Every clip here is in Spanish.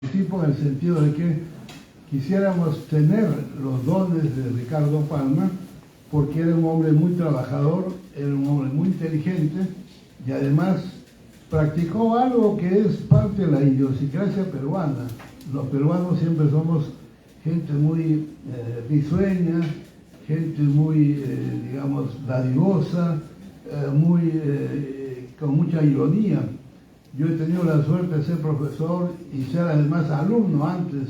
tipo en el sentido de que quisiéramos tener los dones de Ricardo Palma, porque era un hombre muy trabajador, era un hombre muy inteligente y además practicó algo que es parte de la idiosincrasia peruana. Los peruanos siempre somos gente muy risueña, gente muy, digamos, dadivosa, con mucha ironía. Yo he tenido la suerte de ser profesor y ser además alumno antes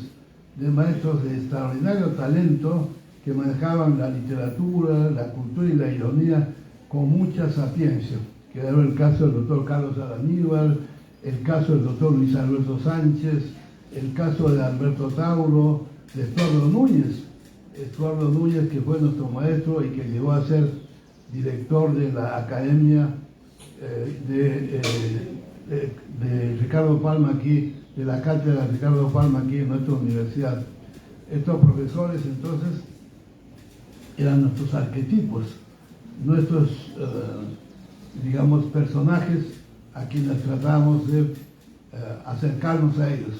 de maestros de extraordinario talento que manejaban la literatura, la cultura y la ironía con mucha sapiencia, que era el caso del doctor Carlos Araníbal, el caso del doctor Luis Alberto Sánchez, el caso de Alberto Tauro, de Estuardo Núñez, que fue nuestro maestro y que llegó a ser director de la Academia de Ricardo Palma aquí, de la cátedra de Ricardo Palma aquí en nuestra universidad. Estos profesores entonces eran nuestros arquetipos, nuestros, digamos, personajes a quienes tratamos de acercarnos a ellos.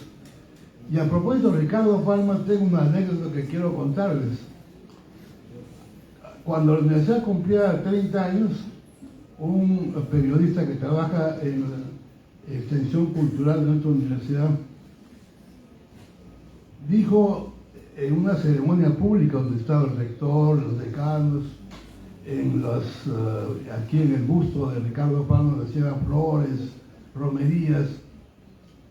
Y a propósito de Ricardo Palma, tengo una anécdota que quiero contarles. Cuando la universidad cumplía 30 años, un periodista que trabaja en la extensión cultural de nuestra universidad dijo en una ceremonia pública donde estaba el rector, los decanos, aquí en el busto de Ricardo Palma se hacían flores, romerías,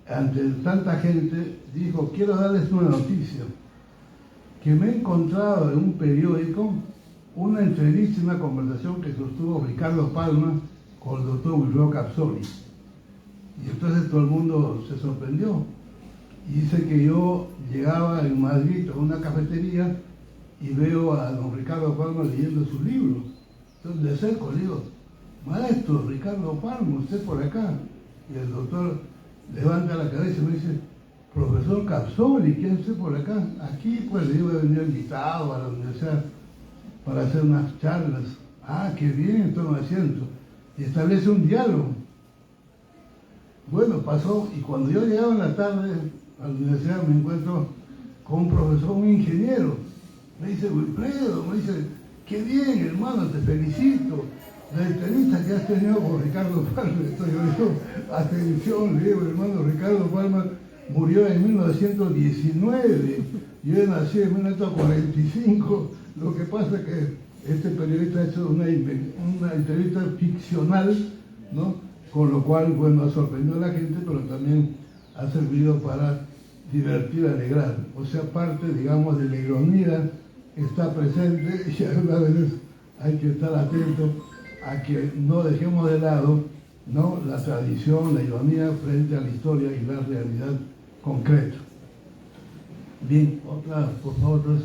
ante tanta gente, dijo: quiero darles una noticia, que me he encontrado en un periódico una entrevista y una conversación que sostuvo Ricardo Palma con el doctor Wilfredo Capsoli. Y entonces todo el mundo se sorprendió. Y dice que yo llegaba en Madrid a una cafetería y veo a don Ricardo Palma leyendo su libro. Entonces le acerco, le digo: maestro Ricardo Palma, usted por acá. Y el doctor levanta la cabeza y me dice: profesor Capsoli, ¿quién es usted por acá? Aquí pues le digo, he venido invitado a la universidad para hacer unas charlas. Ah, qué bien, toma asiento. Y establece un diálogo. Bueno, pasó, y cuando yo llegaba en la tarde a la universidad me encuentro con un profesor, un ingeniero. Me dice: Wilfredo, me dice, qué bien, hermano, te felicito. La entrevista que has tenido con Ricardo Palma, estoy yo, atención, le digo, hermano, Ricardo Palma murió en 1919, yo nací en 1945, lo que pasa es que este periodista ha hecho una entrevista ficcional, ¿no? Con lo cual, bueno, ha sorprendido a la gente, pero también ha servido para divertir, alegrar. O sea, parte, digamos, de la ironía está presente y algunas veces hay que estar atento a que no dejemos de lado, ¿no?, la tradición, la ironía frente a la historia y la realidad concreta. Bien, otra, por favor, otras.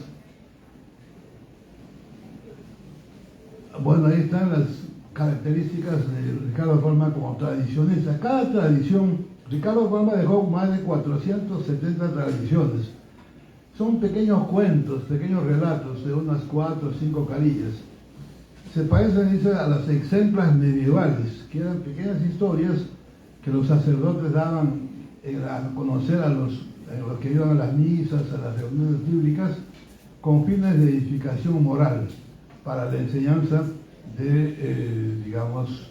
Bueno, ahí están las características de Ricardo Palma como tradicionista. Cada tradición, Ricardo Palma dejó más de 470 tradiciones. Son pequeños cuentos, pequeños relatos de unas 4 o 5 carillas. Se parecen, dice, a las exemplas medievales, que eran pequeñas historias que los sacerdotes daban a conocer a los que iban a las misas, a las reuniones bíblicas, con fines de edificación moral, para la enseñanza de, digamos,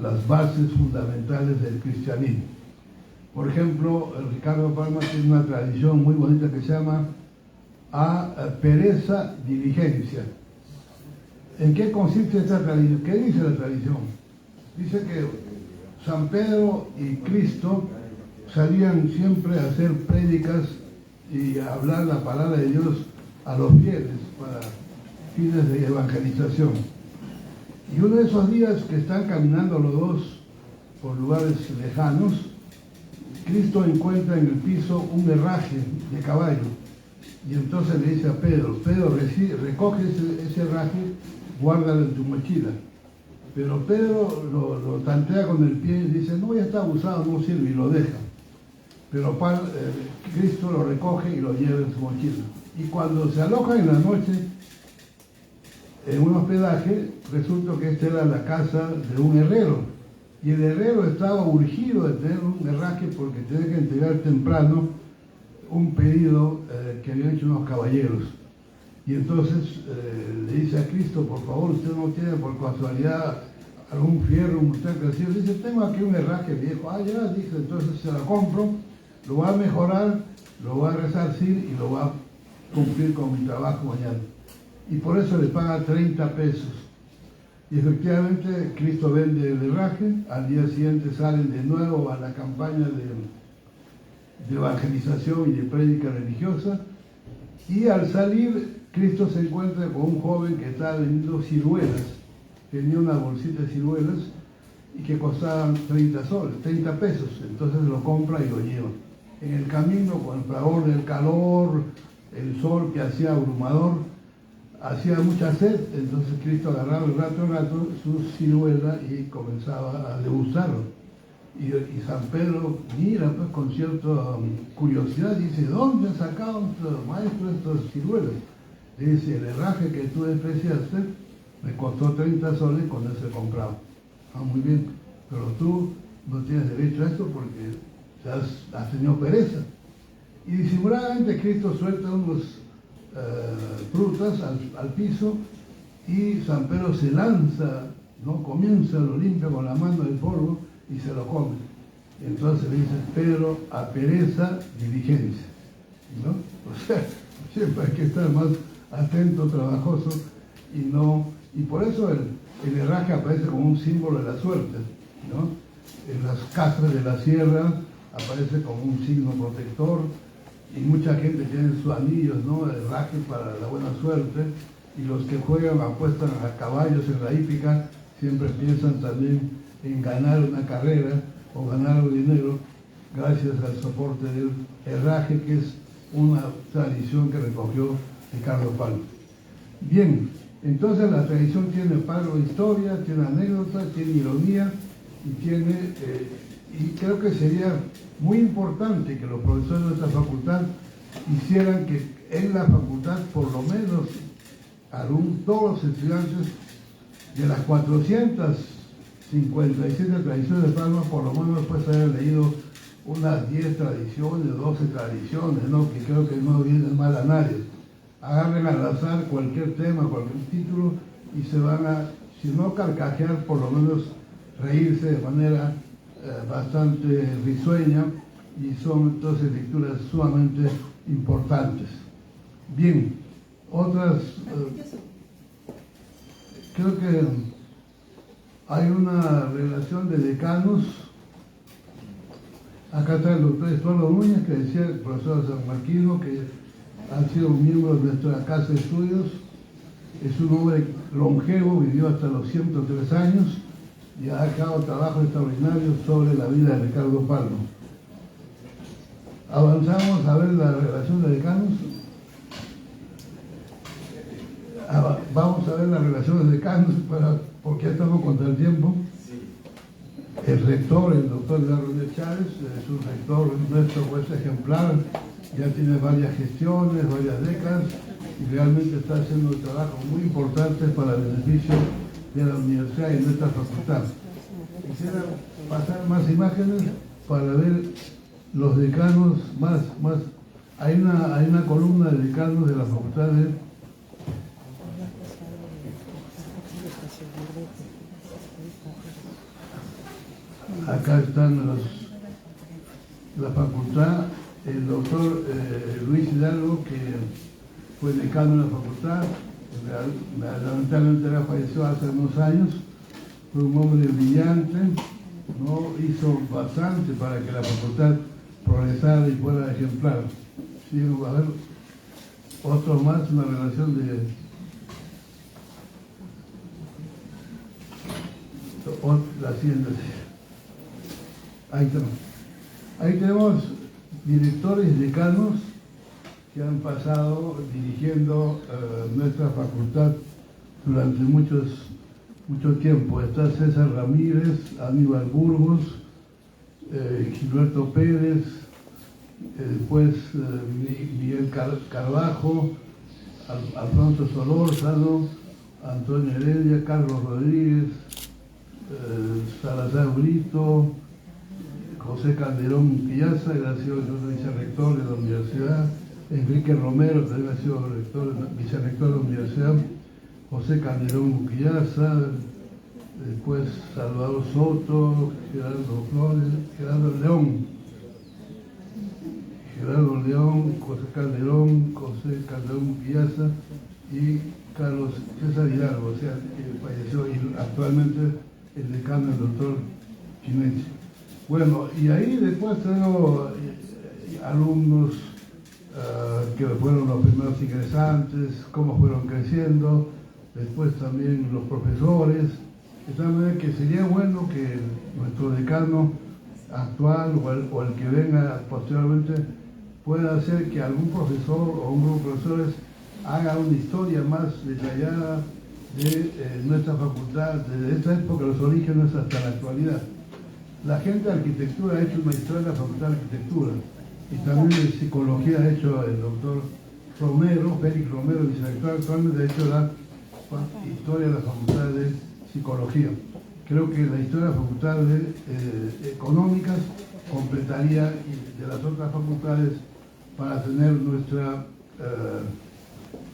las bases fundamentales del cristianismo. Por ejemplo, Ricardo Palma tiene una tradición muy bonita que se llama A Pereza Diligencia. ¿En qué consiste esta tradición? ¿Qué dice la tradición? Dice que San Pedro y Cristo salían siempre a hacer prédicas y a hablar la palabra de Dios a los fieles para fines de evangelización. Y uno de esos días que están caminando los dos por lugares lejanos, Cristo encuentra en el piso un herraje de caballo y entonces le dice a Pedro: Pedro, recoge ese herraje, guárdalo en tu mochila. Pero Pedro lo tantea con el pie y dice: no, ya está usado, no sirve, y lo deja. Pero Cristo lo recoge y lo lleva en su mochila. Y cuando se aloja en la noche en un hospedaje, resulta que esta era la casa de un herrero. Y el herrero estaba urgido de tener un herraje porque tenía que entregar temprano un pedido que habían hecho unos caballeros. Y entonces le dice a Cristo, por favor, usted no tiene por casualidad algún fierro, un muchacho así. Dice, tengo aquí un herraje viejo. Ah, ya, dice, entonces se lo compro, lo va a mejorar, lo va a resarcir y lo va a cumplir con mi trabajo mañana. Y por eso le paga 30 pesos. Y efectivamente Cristo vende el herraje, al día siguiente salen de nuevo a la campaña de evangelización y de prédica religiosa, y al salir Cristo se encuentra con un joven que estaba vendiendo ciruelas, tenía una bolsita de ciruelas y que costaban 30 soles, 30 pesos, entonces lo compra y lo lleva. En el camino, con el fragor del calor, el sol que hacía abrumador, hacía mucha sed, entonces Cristo agarraba el rato su ciruela y comenzaba a degustarlo. Y San Pedro mira pues con cierta curiosidad y dice, ¿dónde han sacado nuestro maestro estos ciruelas? Le dice, el herraje que tú despreciaste me costó 30 soles con ese comprado. Ah, muy bien, pero tú no tienes derecho a esto porque has tenido pereza. Y disimuladamente Cristo suelta unos frutas al piso y San Pedro se lanza, ¿no? Comienza, lo limpia con la mano del polvo y se lo come. Entonces le dice, Pedro, a pereza, diligencia, ¿no? O sea, siempre hay que estar más atento, trabajoso, y por eso el herraje aparece como un símbolo de la suerte, ¿no? En las casas de la sierra aparece como un signo protector, y mucha gente tiene sus anillos, ¿no? El herraje para la buena suerte, y los que juegan, apuestan a caballos en la hípica, siempre piensan también en ganar una carrera o ganar algo de dinero gracias al soporte del herraje, que es una tradición que recogió Ricardo Palma. Bien, entonces la tradición tiene algo de historia, tiene anécdotas, tiene ironía y creo que sería muy importante que los profesores de esta facultad hicieran que en la facultad por lo menos todos los estudiantes de las 457 tradiciones de Palma, por lo menos después haber leído unas 10 tradiciones, 12 tradiciones, ¿no? Que creo que no vienen mal a nadie. Agarren al azar cualquier tema, cualquier título y se van a, si no carcajear, por lo menos reírse de manera bastante risueña, y son entonces lecturas sumamente importantes. Bien, otras... creo que hay una relación de decanos. Acá está el doctor Estuardo Núñez, que decía el profesor San Marquino, que ha sido un miembro de nuestra casa de estudios. Es un hombre longevo, vivió hasta los 103 años y ha dejado trabajos extraordinarios sobre la vida de Ricardo Palma. Avanzamos a ver la relación de decanos. Vamos a ver la relación de decanos, porque ya estamos contra el tiempo. El rector, el doctor Eduardo Chávez, es un rector nuestro, pues ejemplar, ya tiene varias gestiones, varias décadas, y realmente está haciendo un trabajo muy importante para el beneficio de la universidad y nuestra facultad. Quisiera pasar más imágenes para ver los decanos más. Hay una columna de decanos de la facultad de... Acá están la facultad, el doctor Luis Hidalgo, que fue decano de la facultad, lamentablemente ya falleció hace unos años, fue un hombre brillante, ¿no? Hizo bastante para que la facultad progresara y fuera ejemplar. Sí, a ver, otro más, una relación de... La siguiente. Ahí tenemos directores y decanos que han pasado dirigiendo nuestra facultad durante mucho tiempo. Está César Ramírez, Aníbal Burgos, Gilberto Pérez, después Miguel Carvajo, Alfonso Solórzano, Antonio Heredia, Carlos Rodríguez, Salazar Brito, José Calderón Piazza, que ha sido vicerrector de la universidad, Enrique Romero, que también ha sido vicerrector de la universidad, José Calderón Piazza, después Salvador Soto, Gerardo Flores, Gerardo León, José Calderón Piazza y Carlos César Hidalgo, o sea, que falleció y actualmente el decano, el doctor Chinense. Bueno, y ahí después tengo alumnos que fueron los primeros ingresantes, cómo fueron creciendo, después también los profesores, de tal manera que sería bueno que nuestro decano actual o el que venga posteriormente pueda hacer que algún profesor o un grupo de profesores haga una historia más detallada de nuestra facultad, desde esta época, los orígenes hasta la actualidad. La gente de arquitectura ha hecho una historia de la facultad de arquitectura y también de psicología ha hecho el doctor Romero, Félix Romero, vicerrector actualmente, ha hecho la historia de la facultad de psicología. Creo que la historia de la facultad de económicas completaría de las otras facultades para tener nuestra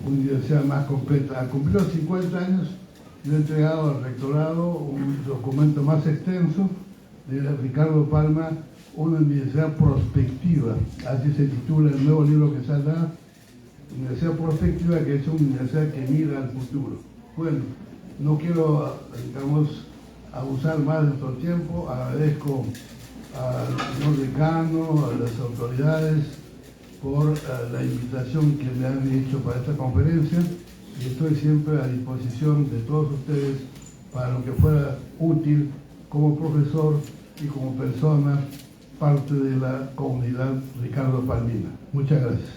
universidad más completa. Al cumplir los 50 años, le he entregado al rectorado un documento más extenso de Ricardo Palma, una universidad prospectiva, así se titula el nuevo libro que saldrá, Universidad Prospectiva, que es una universidad que mira al futuro. Bueno, no quiero, digamos, abusar más de nuestro tiempo, agradezco al señor decano, a las autoridades por la invitación que me han hecho para esta conferencia y estoy siempre a disposición de todos ustedes para lo que fuera útil como profesor y como persona, parte de la comunidad Ricardo Palmina. Muchas gracias.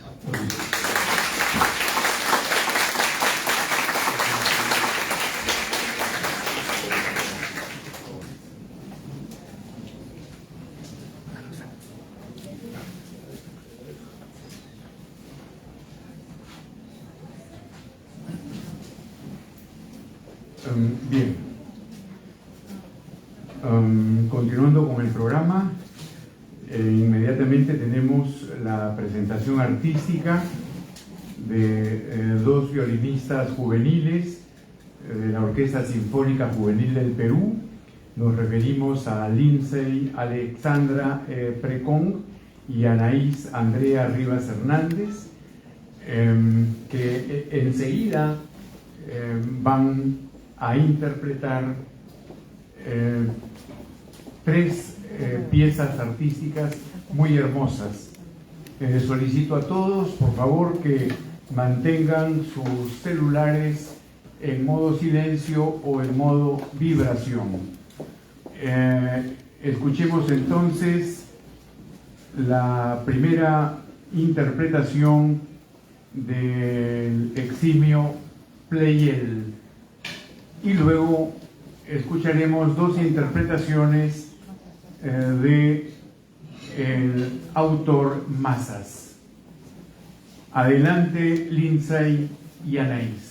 Bien, continuando con el programa, inmediatamente tenemos la presentación artística de dos violinistas juveniles de la Orquesta Sinfónica Juvenil del Perú. Nos referimos a Lindsay Alexandra Precong y Anaís Andrea Rivas Hernández, que enseguida van a interpretar tres piezas artísticas muy hermosas. Solicito a todos, por favor, que mantengan sus celulares en modo silencio o en modo vibración. Escuchemos entonces la primera interpretación del eximio Pleyel y luego escucharemos dos interpretaciones de el autor Mazas. Adelante, Lindsay y Anaís.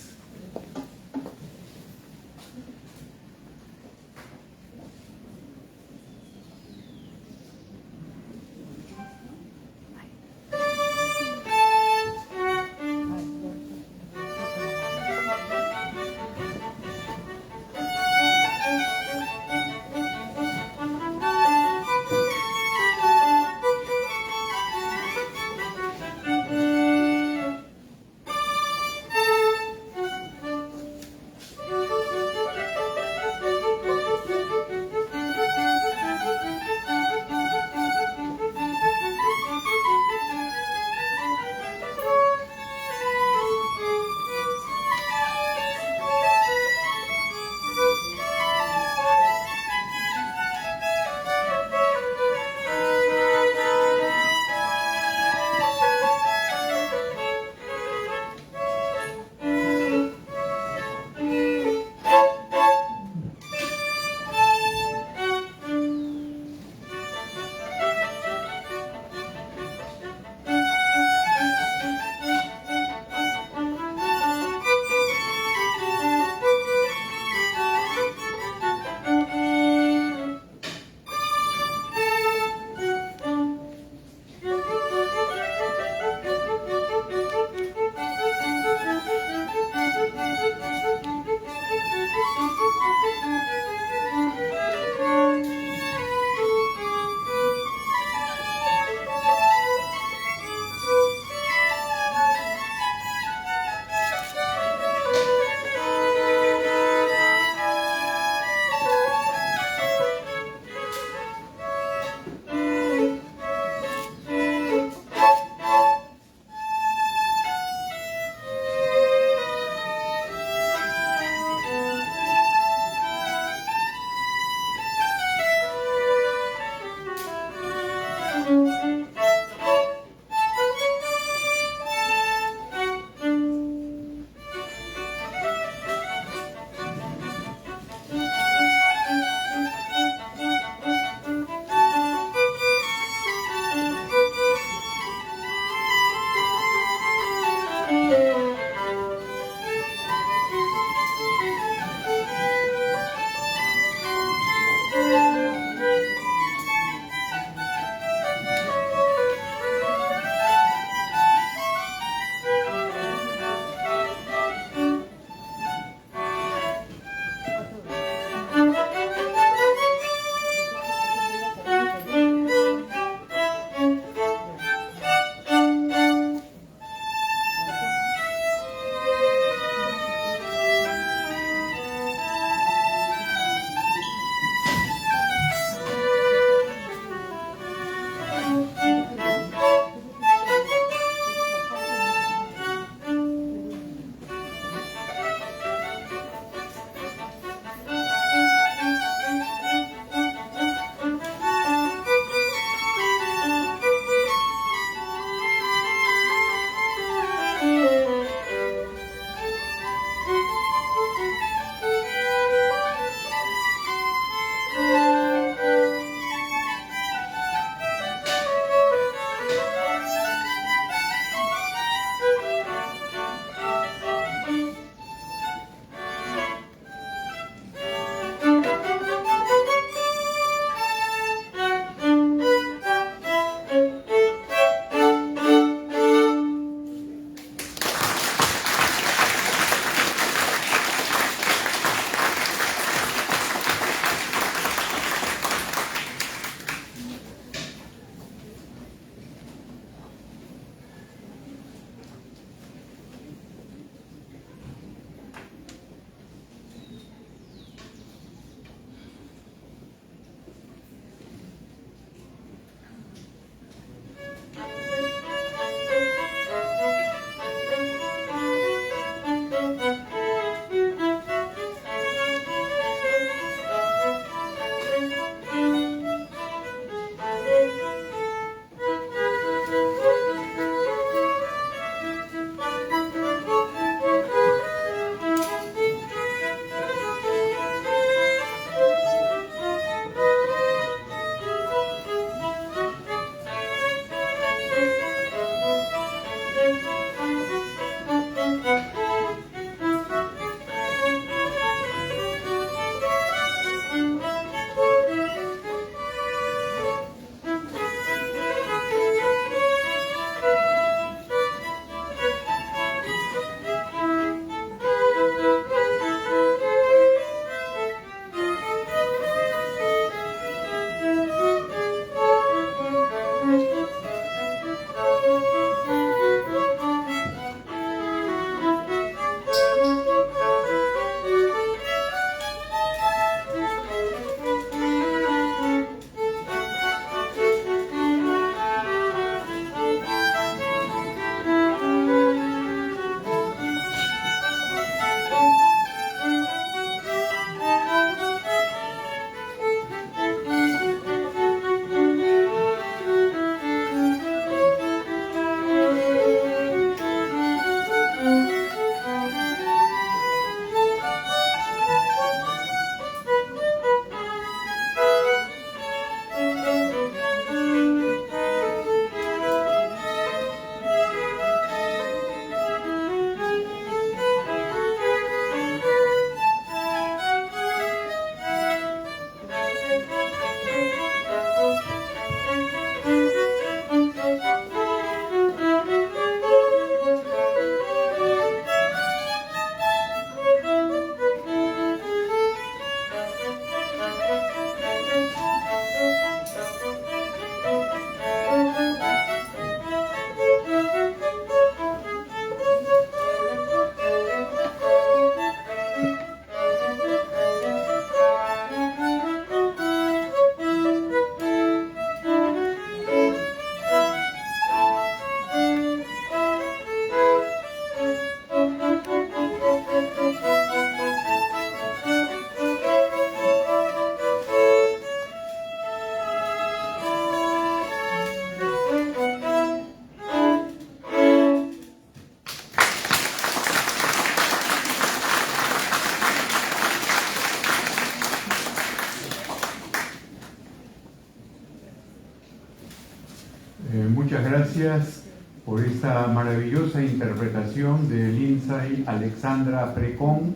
gracias por esta maravillosa interpretación de Lindsay Alexandra Precón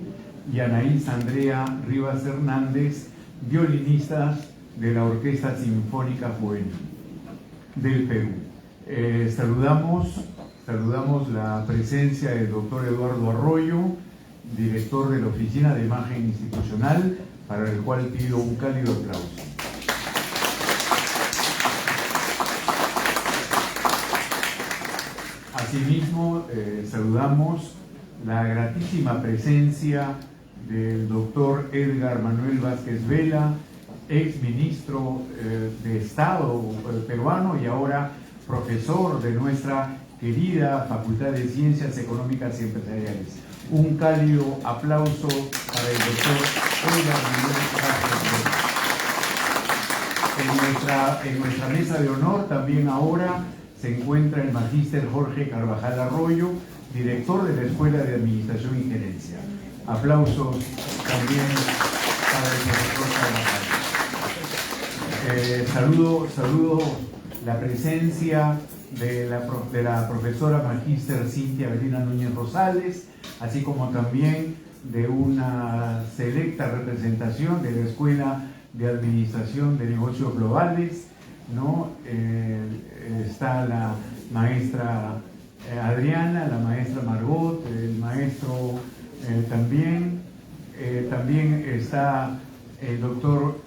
y Anaís Andrea Rivas Hernández, violinistas de la Orquesta Sinfónica Juvenil del Perú. Saludamos la presencia del doctor Eduardo Arroyo, director de la Oficina de Imagen Institucional, para el cual pido un cálido aplauso. Asimismo, saludamos la gratísima presencia del doctor Edgar Manuel Vázquez Vela, ex ministro de Estado peruano y ahora profesor de nuestra querida Facultad de Ciencias Económicas y Empresariales. Un cálido aplauso para el doctor Edgar Manuel Vázquez Vela. En nuestra mesa de honor también ahora se encuentra el magíster Jorge Carvajal Arroyo, director de la Escuela de Administración y Gerencia. Aplausos también para el profesor Carvajal. Saludo la presencia de la profesora magíster Cintia Belina Núñez Rosales, así como también de una selecta representación de la Escuela de Administración de Negocios Globales, ¿no? Está la maestra Adriana, la maestra Margot, el maestro también está el doctor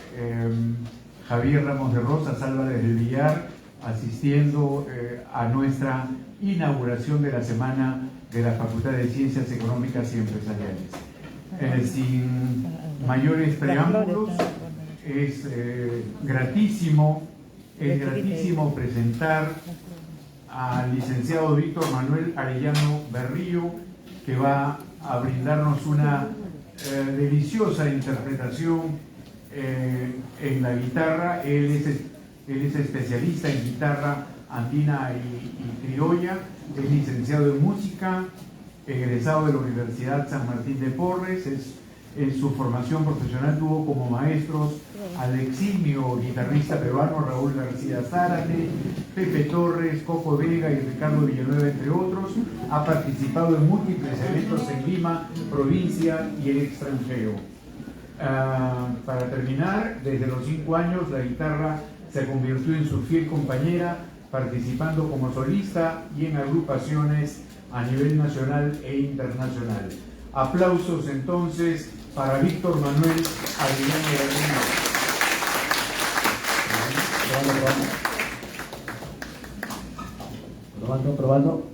Javier Ramos de Rosas Álvarez del Villar, asistiendo a nuestra inauguración de la Semana de la Facultad de Ciencias Económicas y Empresariales. Sin mayores preámbulos, es gratísimo presentar al licenciado Víctor Manuel Arellano Berrío, que va a brindarnos una deliciosa interpretación en la guitarra. Él es especialista en guitarra andina y criolla, es licenciado en música, egresado de la Universidad San Martín de Porres. En su formación profesional tuvo como maestros al eximio guitarrista peruano Raúl García Zárate, Pepe Torres, Coco Vega y Ricardo Villanueva, entre otros. Ha participado en múltiples eventos en Lima, provincia y el extranjero. Para terminar, desde los 5 años la guitarra se convirtió en su fiel compañera, participando como solista y en agrupaciones a nivel nacional e internacional. Aplausos entonces para Víctor Manuel Arellano Berrío. Probando.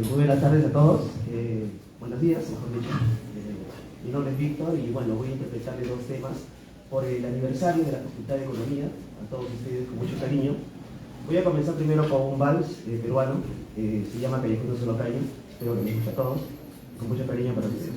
Muy buenas tardes a todos, buenos días, mejor dicho. Mi nombre es Víctor y bueno, voy a interpretarles 2 temas por el aniversario de la Facultad de Economía, a todos ustedes con mucho cariño. Voy a comenzar primero con un vals peruano, se llama Callejón de Solo Calle, espero que les guste a todos, con mucho cariño para ustedes.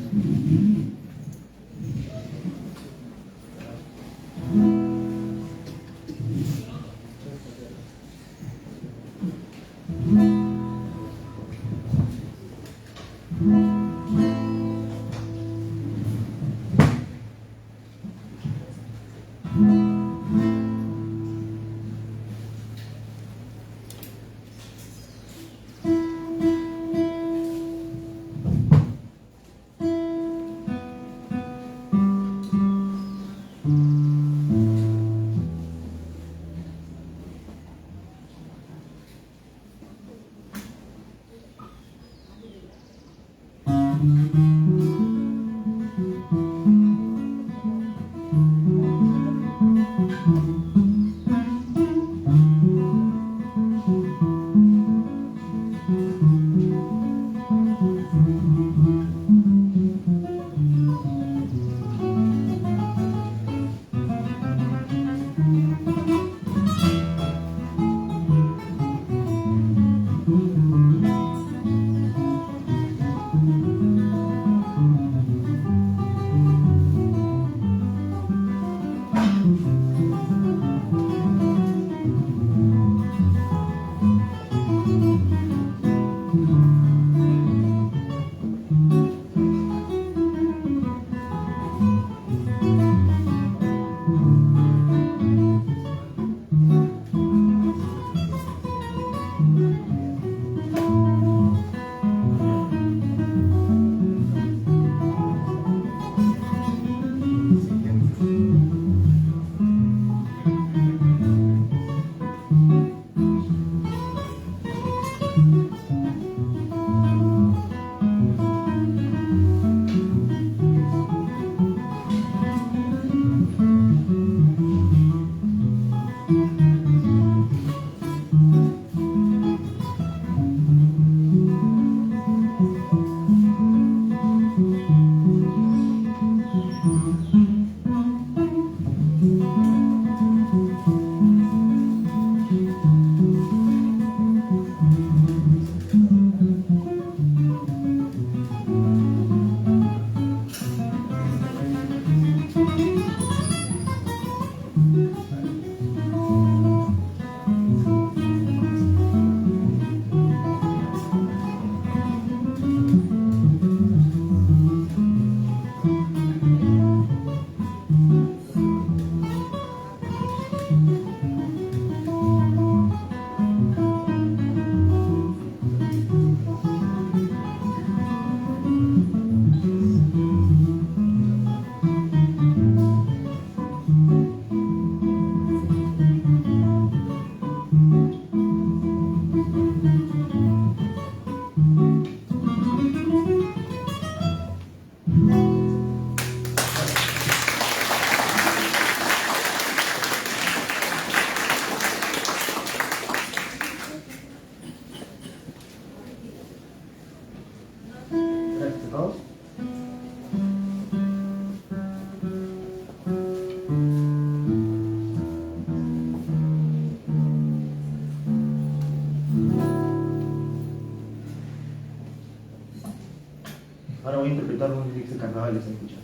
Dos. Ahora voy a interpretar unos lyrics de carnaval, están escuchando.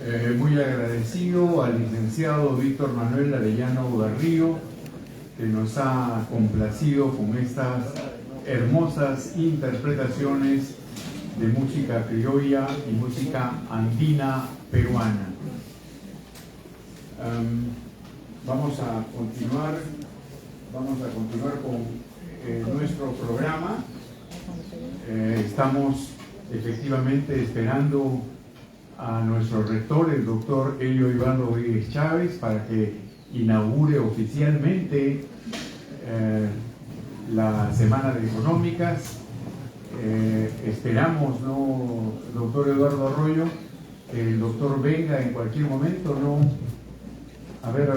Muy agradecido al licenciado Víctor Manuel Arellano Garrido, que nos ha complacido con estas hermosas interpretaciones de música criolla y música andina peruana. Vamos a continuar con nuestro programa. Estamos efectivamente esperando a nuestro rector, el doctor Elio Iván Rodríguez Chávez, para que inaugure oficialmente la Semana de Económicas. Esperamos, ¿no, doctor Eduardo Arroyo, que el doctor venga en cualquier momento, ¿no? A ver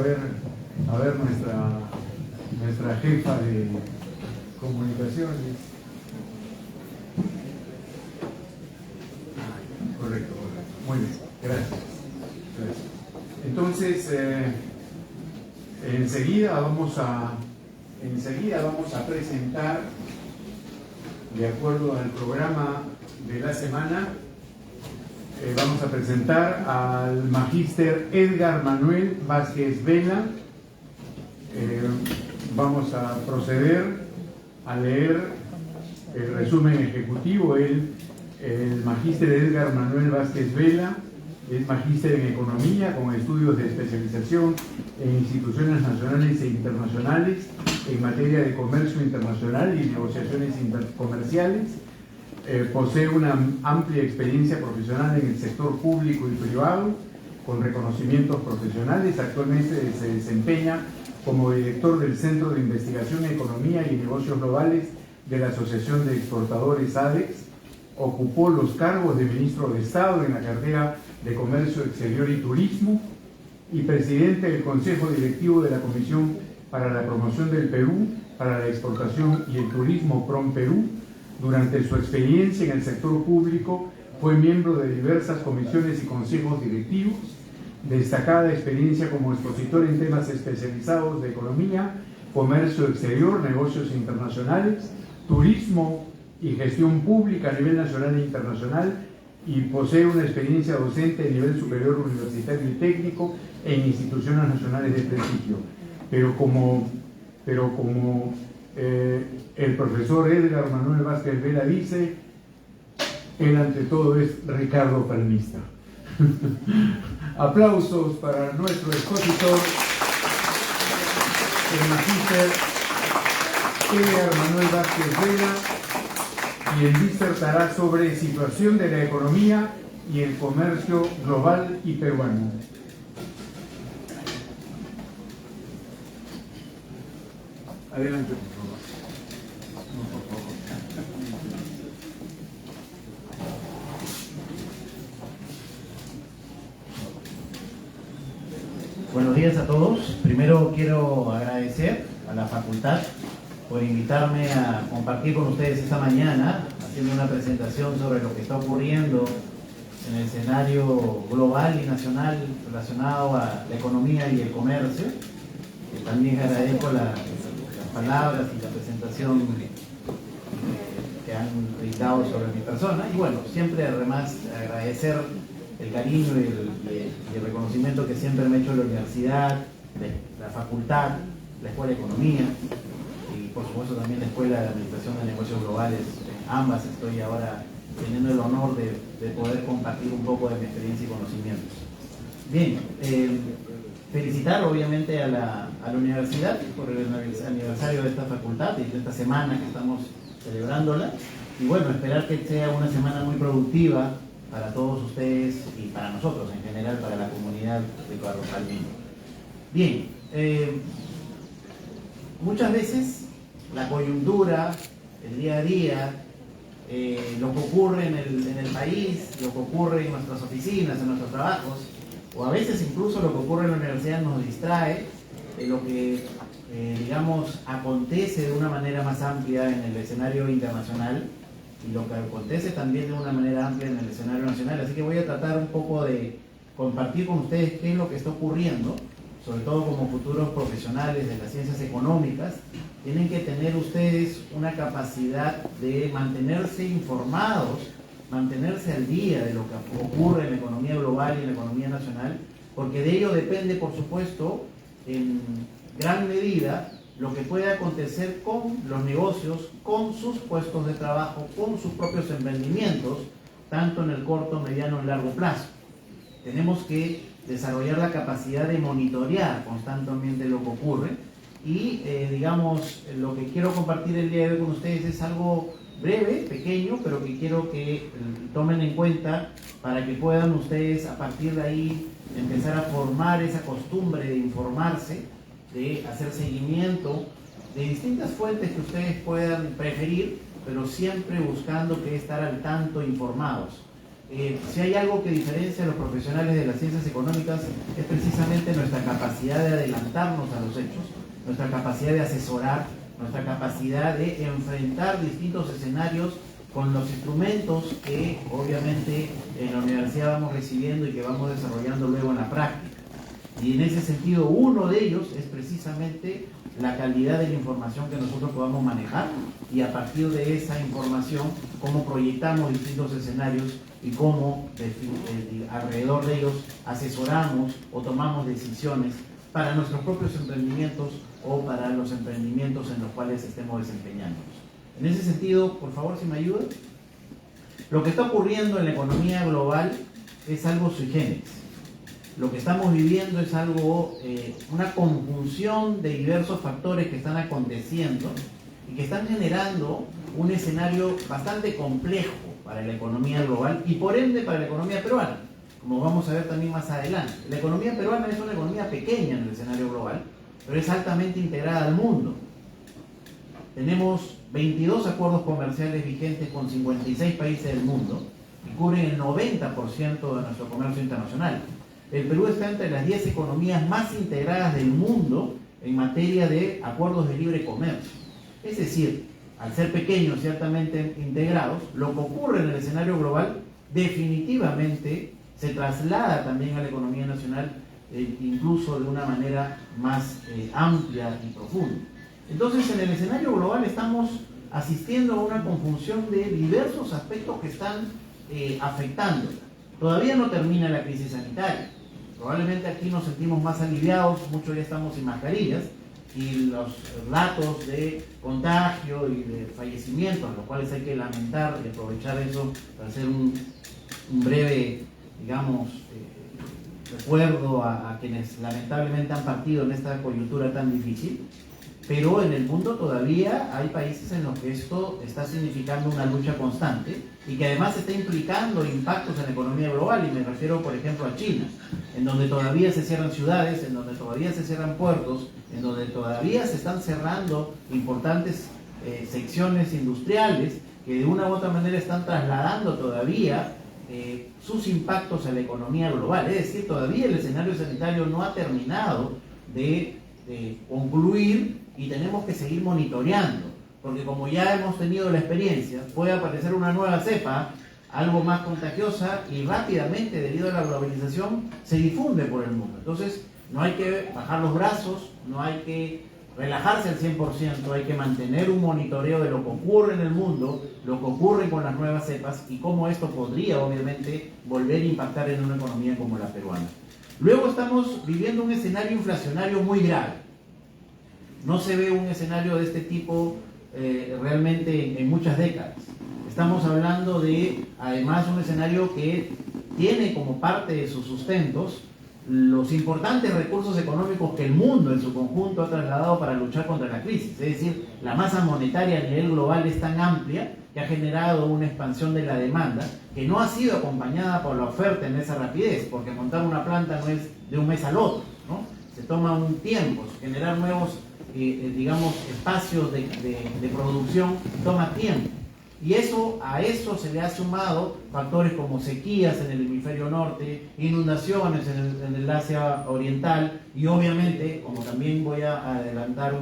nuestra jefa de comunicaciones. Correcto. Muy bien, gracias. Entonces, enseguida vamos a presentar, de acuerdo al programa de la semana, vamos a presentar al magíster Edgar Manuel Vázquez Vela. Vamos a proceder a leer el resumen ejecutivo. El magíster Edgar Manuel Vázquez Vela es magíster en Economía con estudios de especialización en instituciones nacionales e internacionales en materia de comercio internacional y negociaciones intercomerciales. Posee una amplia experiencia profesional en el sector público y privado, con reconocimientos profesionales. Actualmente se desempeña como director del Centro de Investigación en Economía y Negocios Globales de la Asociación de Exportadores ADEX. Ocupó los cargos de ministro de Estado en la cartera de Comercio Exterior y Turismo y presidente del Consejo Directivo de la Comisión para la Promoción del Perú para la Exportación y el Turismo PROM Perú. Durante su experiencia en el sector público fue miembro de diversas comisiones y consejos directivos, destacada experiencia como expositor en temas especializados de economía, comercio exterior, negocios internacionales, turismo y gestión pública a nivel nacional e internacional, y posee una experiencia docente de nivel superior universitario y técnico en instituciones nacionales de prestigio. Pero como el profesor Edgar Manuel Vázquez Vela dice, él ante todo es Ricardo Palmista. Aplausos para nuestro expositor, el magíster Edgar Manuel Vázquez Vela, quien disertará sobre situación de la economía y el comercio global y peruano. Adelante, por favor. No, por favor. Buenos días a todos. Primero quiero agradecer a la facultad por invitarme a compartir con ustedes esta mañana, haciendo una presentación sobre lo que está ocurriendo en el escenario global y nacional relacionado a la economía y el comercio. También agradezco las palabras y la presentación que han brindado sobre mi persona. Y bueno, siempre además agradecer el cariño y el reconocimiento que siempre me ha hecho la universidad, la facultad, la Escuela de Economía y por supuesto también la Escuela de Administración de Negocios Globales. Ambas estoy ahora teniendo el honor de poder compartir un poco de mi experiencia y conocimientos. Bien, felicitar obviamente a la universidad por el aniversario de esta facultad y de esta semana que estamos celebrándola. Y bueno, esperar que sea una semana muy productiva para todos ustedes y para nosotros en general, para la comunidad de Carlos Palmino. Bien, muchas veces la coyuntura, el día a día, lo que ocurre en el país, lo que ocurre en nuestras oficinas, en nuestros trabajos, o a veces incluso lo que ocurre en la universidad nos distrae de lo que, digamos, acontece de una manera más amplia en el escenario internacional y lo que acontece también de una manera amplia en el escenario nacional. Así que voy a tratar un poco de compartir con ustedes qué es lo que está ocurriendo, sobre todo como futuros profesionales de las ciencias económicas. Tienen que tener ustedes una capacidad de mantenerse informados mantenerse al día de lo que ocurre en la economía global y en la economía nacional, porque de ello depende, por supuesto, en gran medida lo que puede acontecer con los negocios, con sus puestos de trabajo, con sus propios emprendimientos, tanto en el corto, mediano y largo plazo. Tenemos que desarrollar la capacidad de monitorear constantemente lo que ocurre y, digamos, lo que quiero compartir el día de hoy con ustedes es algo breve, pequeño, pero que quiero que tomen en cuenta para que puedan ustedes a partir de ahí empezar a formar esa costumbre de informarse, de hacer seguimiento de distintas fuentes que ustedes puedan preferir, pero siempre buscando que estar al tanto, informados. Si hay algo que diferencia a los profesionales de las ciencias económicas es precisamente nuestra capacidad de adelantarnos a los hechos, nuestra capacidad de asesorar, nuestra capacidad de enfrentar distintos escenarios con los instrumentos que obviamente en la universidad vamos recibiendo y que vamos desarrollando luego en la práctica. Y en ese sentido, uno de ellos es precisamente la calidad de la información que nosotros podamos manejar y a partir de esa información, cómo proyectamos distintos escenarios y cómo alrededor de ellos asesoramos o tomamos decisiones para nuestros propios emprendimientos o para los emprendimientos en los cuales estemos desempeñándonos. En ese sentido, por favor, si me ayudan. Lo que está ocurriendo en la economía global es algo sui generis. Lo que estamos viviendo es algo, una conjunción de diversos factores que están aconteciendo y que están generando un escenario bastante complejo para la economía global y por ende para la economía peruana, como vamos a ver también más adelante. La economía peruana es una economía pequeña en el escenario global, pero es altamente integrada al mundo. Tenemos 22 acuerdos comerciales vigentes con 56 países del mundo y cubren el 90% de nuestro comercio internacional. El Perú está entre las 10 economías más integradas del mundo en materia de acuerdos de libre comercio. Es decir, al ser pequeños y altamente integrados, lo que ocurre en el escenario global definitivamente se traslada también a la economía nacional, incluso de una manera más amplia y profunda. Entonces, en el escenario global estamos asistiendo a una conjunción de diversos aspectos que están afectando. Todavía no termina la crisis sanitaria. Probablemente aquí nos sentimos más aliviados, muchos ya estamos sin mascarillas y los datos de contagio y de fallecimientos, los cuales hay que lamentar y aprovechar eso para hacer un breve, digamos, recuerdo a quienes lamentablemente han partido en esta coyuntura tan difícil. Pero en el mundo todavía hay países en los que esto está significando una lucha constante y que además está implicando impactos en la economía global, y me refiero por ejemplo a China, en donde todavía se cierran ciudades, en donde todavía se cierran puertos, en donde todavía se están cerrando importantes secciones industriales que de una u otra manera están trasladando todavía sus impactos a la economía global. Es decir, todavía el escenario sanitario no ha terminado de concluir y tenemos que seguir monitoreando, porque como ya hemos tenido la experiencia, puede aparecer una nueva cepa, algo más contagiosa y rápidamente, debido a la globalización, se difunde por el mundo. Entonces, no hay que bajar los brazos, no hay que relajarse al 100%, hay que mantener un monitoreo de lo que ocurre en el mundo, lo que ocurre con las nuevas cepas y cómo esto podría, obviamente, volver a impactar en una economía como la peruana. Luego estamos viviendo un escenario inflacionario muy grave. No se ve un escenario de este tipo realmente en muchas décadas. Estamos hablando de, además, un escenario que tiene como parte de sus sustentos los importantes recursos económicos que el mundo en su conjunto ha trasladado para luchar contra la crisis. Es decir, la masa monetaria a nivel global es tan amplia que ha generado una expansión de la demanda que no ha sido acompañada por la oferta en esa rapidez, porque montar una planta no es de un mes al otro, ¿no? Se toma un tiempo, generar nuevos digamos, espacios de producción toma tiempo. Y a eso se le ha sumado factores como sequías en el hemisferio norte, inundaciones en el Asia Oriental y obviamente, como también voy a adelantar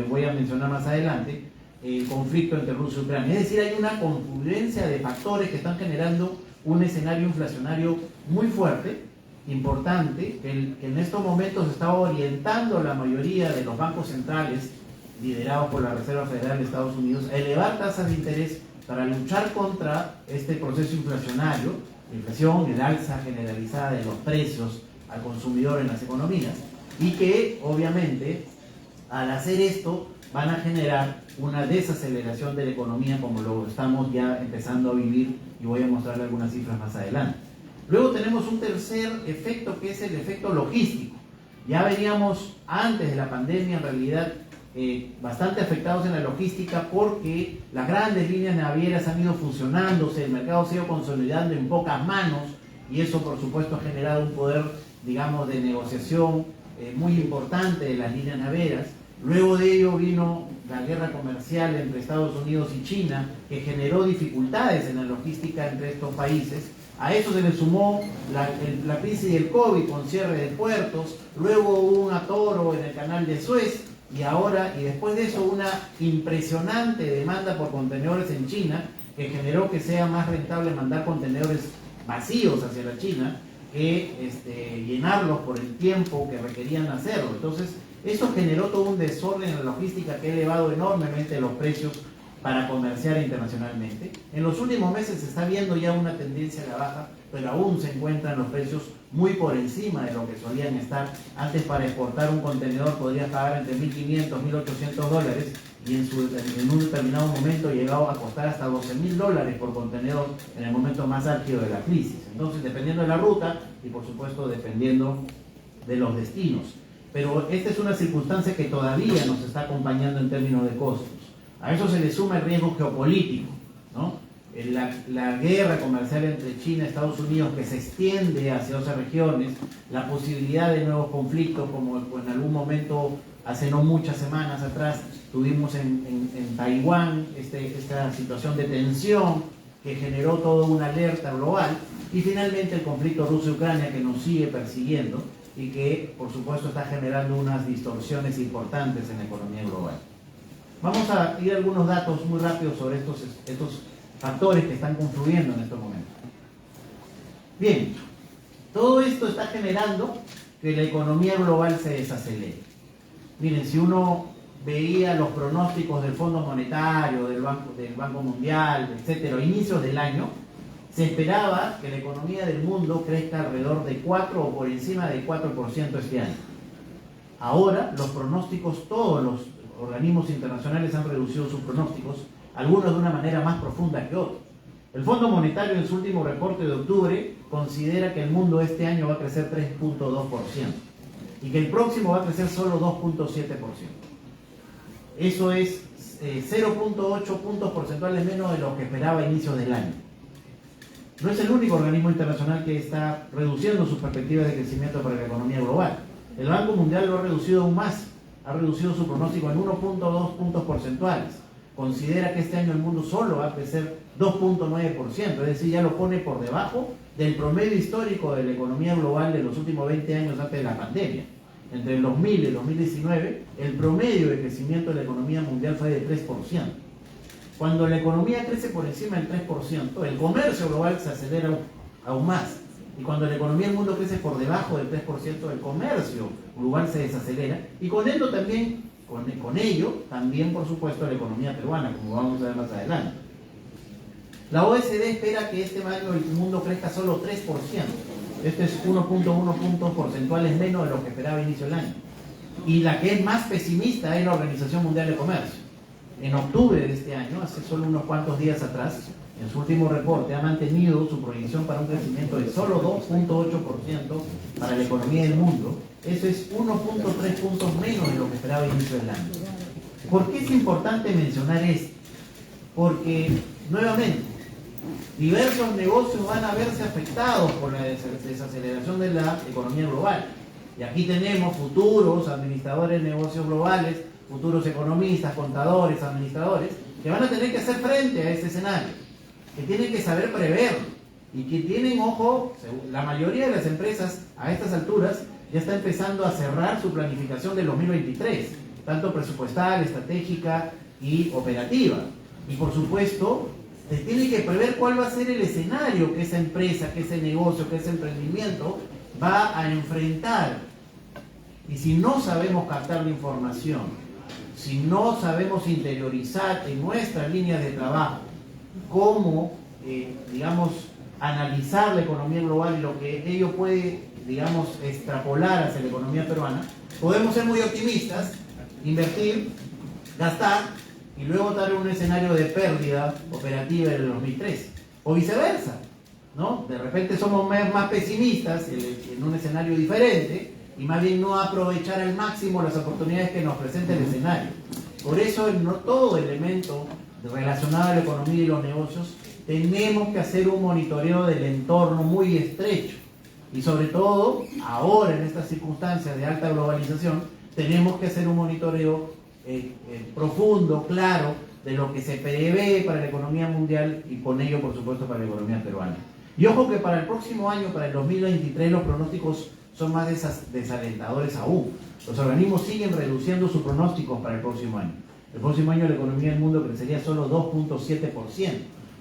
voy a mencionar más adelante, el conflicto entre Rusia y Ucrania. Es decir, hay una confluencia de factores que están generando un escenario inflacionario muy fuerte, importante, que en estos momentos está orientando la mayoría de los bancos centrales liderados por la Reserva Federal de Estados Unidos a elevar tasas de interés para luchar contra este proceso inflacionario, la inflación, el alza generalizada de los precios al consumidor en las economías, y que obviamente al hacer esto van a generar una desaceleración de la economía como lo estamos ya empezando a vivir, y voy a mostrarle algunas cifras más adelante. Luego tenemos un tercer efecto, que es el efecto logístico. Ya veníamos antes de la pandemia en realidad bastante afectados en la logística, porque las grandes líneas navieras han ido fusionándose, el mercado se ha ido consolidando en pocas manos, y eso por supuesto ha generado un poder, digamos, de negociación muy importante de las líneas navieras. Luego de ello vino la guerra comercial entre Estados Unidos y China, que generó dificultades en la logística entre estos países. A eso se le sumó la crisis del COVID con cierre de puertos, luego hubo un atoro en el canal de Suez, y ahora, y después de eso, una impresionante demanda por contenedores en China, que generó que sea más rentable mandar contenedores vacíos hacia la China que llenarlos por el tiempo que requerían hacerlo. Entonces, eso generó todo un desorden en la logística que ha elevado enormemente los precios para comerciar internacionalmente. En los últimos meses se está viendo ya una tendencia a la baja, pero aún se encuentran los precios muy por encima de lo que solían estar. Antes, para exportar un contenedor podrías pagar entre $1.500 y $1.800, y en un determinado momento llegaba a costar hasta $12.000 por contenedor en el momento más álgido de la crisis. Entonces, dependiendo de la ruta y por supuesto dependiendo de los destinos. Pero esta es una circunstancia que todavía nos está acompañando en términos de costos. A eso se le suma el riesgo geopolítico, ¿no? La guerra comercial entre China y Estados Unidos, que se extiende hacia otras regiones, la posibilidad de nuevos conflictos, como en algún momento, hace no muchas semanas atrás, tuvimos en Taiwán esta situación de tensión que generó toda una alerta global, y finalmente el conflicto Rusia-Ucrania, que nos sigue persiguiendo y que por supuesto está generando unas distorsiones importantes en la economía global. Vamos a ir a algunos datos muy rápidos sobre estos factores que están confluyendo en estos momentos. Bien, todo esto está generando que la economía global se desacelere. Miren, si uno veía los pronósticos del Fondo Monetario, del Banco Mundial, etcétera, a inicios del año, se esperaba que la economía del mundo crezca alrededor de 4 o por encima de 4% este año. Ahora los pronósticos, todos los organismos internacionales han reducido sus pronósticos, algunos de una manera más profunda que otros. El Fondo Monetario, en su último reporte de octubre, considera que el mundo este año va a crecer 3.2% y que el próximo va a crecer solo 2.7%. Eso es 0.8 puntos porcentuales menos de lo que esperaba a inicios del año. No es el único organismo internacional que está reduciendo sus perspectivas de crecimiento para la economía global. El Banco Mundial lo ha reducido aún más, ha reducido su pronóstico en 1.2 puntos porcentuales. Considera que este año el mundo solo va a crecer 2.9%, es decir, ya lo pone por debajo del promedio histórico de la economía global de los últimos 20 años antes de la pandemia. Entre el 2000 y el 2019, el promedio de crecimiento de la economía mundial fue de 3%. Cuando la economía crece por encima del 3%, el comercio global se acelera aún más. Y cuando la economía del mundo crece por debajo del 3%, el comercio global se desacelera. Y con ello también, por supuesto, la economía peruana, como vamos a ver más adelante. La OECD espera que este año el mundo crezca solo 3%. Este es 1.1 puntos porcentuales menos de lo que esperaba a inicio del año. Y la que es más pesimista es la Organización Mundial de Comercio. En octubre de este año, hace solo unos cuantos días atrás, en su último reporte ha mantenido su proyección para un crecimiento de solo 2.8% para la economía del mundo. Eso es 1.3 puntos menos de lo que esperaba a inicio del año. ¿Por qué es importante mencionar esto? Porque, nuevamente, diversos negocios van a verse afectados por la desaceleración de la economía global. Y aquí tenemos futuros administradores de negocios globales, futuros economistas, contadores, administradores, que van a tener que hacer frente a este escenario, que tienen que saber preverlo y que tienen, ojo, la mayoría de las empresas a estas alturas ya está empezando a cerrar su planificación del 2023, tanto presupuestal, estratégica y operativa. Y por supuesto, se tiene que prever cuál va a ser el escenario que esa empresa, que ese negocio, que ese emprendimiento va a enfrentar. Y si no sabemos captar la información, si no sabemos interiorizar en nuestras líneas de trabajo cómo, digamos, analizar la economía global y lo que ello puede, digamos, extrapolar hacia la economía peruana, podemos ser muy optimistas, invertir, gastar y luego dar un escenario de pérdida operativa en el 2013. O viceversa, ¿no? De repente somos más pesimistas en un escenario diferente y más bien no aprovechar al máximo las oportunidades que nos presenta el escenario. Por eso, no todo elemento relacionado a la economía y los negocios, tenemos que hacer un monitoreo del entorno muy estrecho. Y sobre todo, ahora en estas circunstancias de alta globalización, tenemos que hacer un monitoreo profundo, claro, de lo que se prevé para la economía mundial y con ello, por supuesto, para la economía peruana. Y ojo que para el próximo año, para el 2023, los pronósticos son más desalentadores aún. Los organismos siguen reduciendo sus pronósticos para el próximo año. El próximo año la economía del mundo crecería solo 2.7%.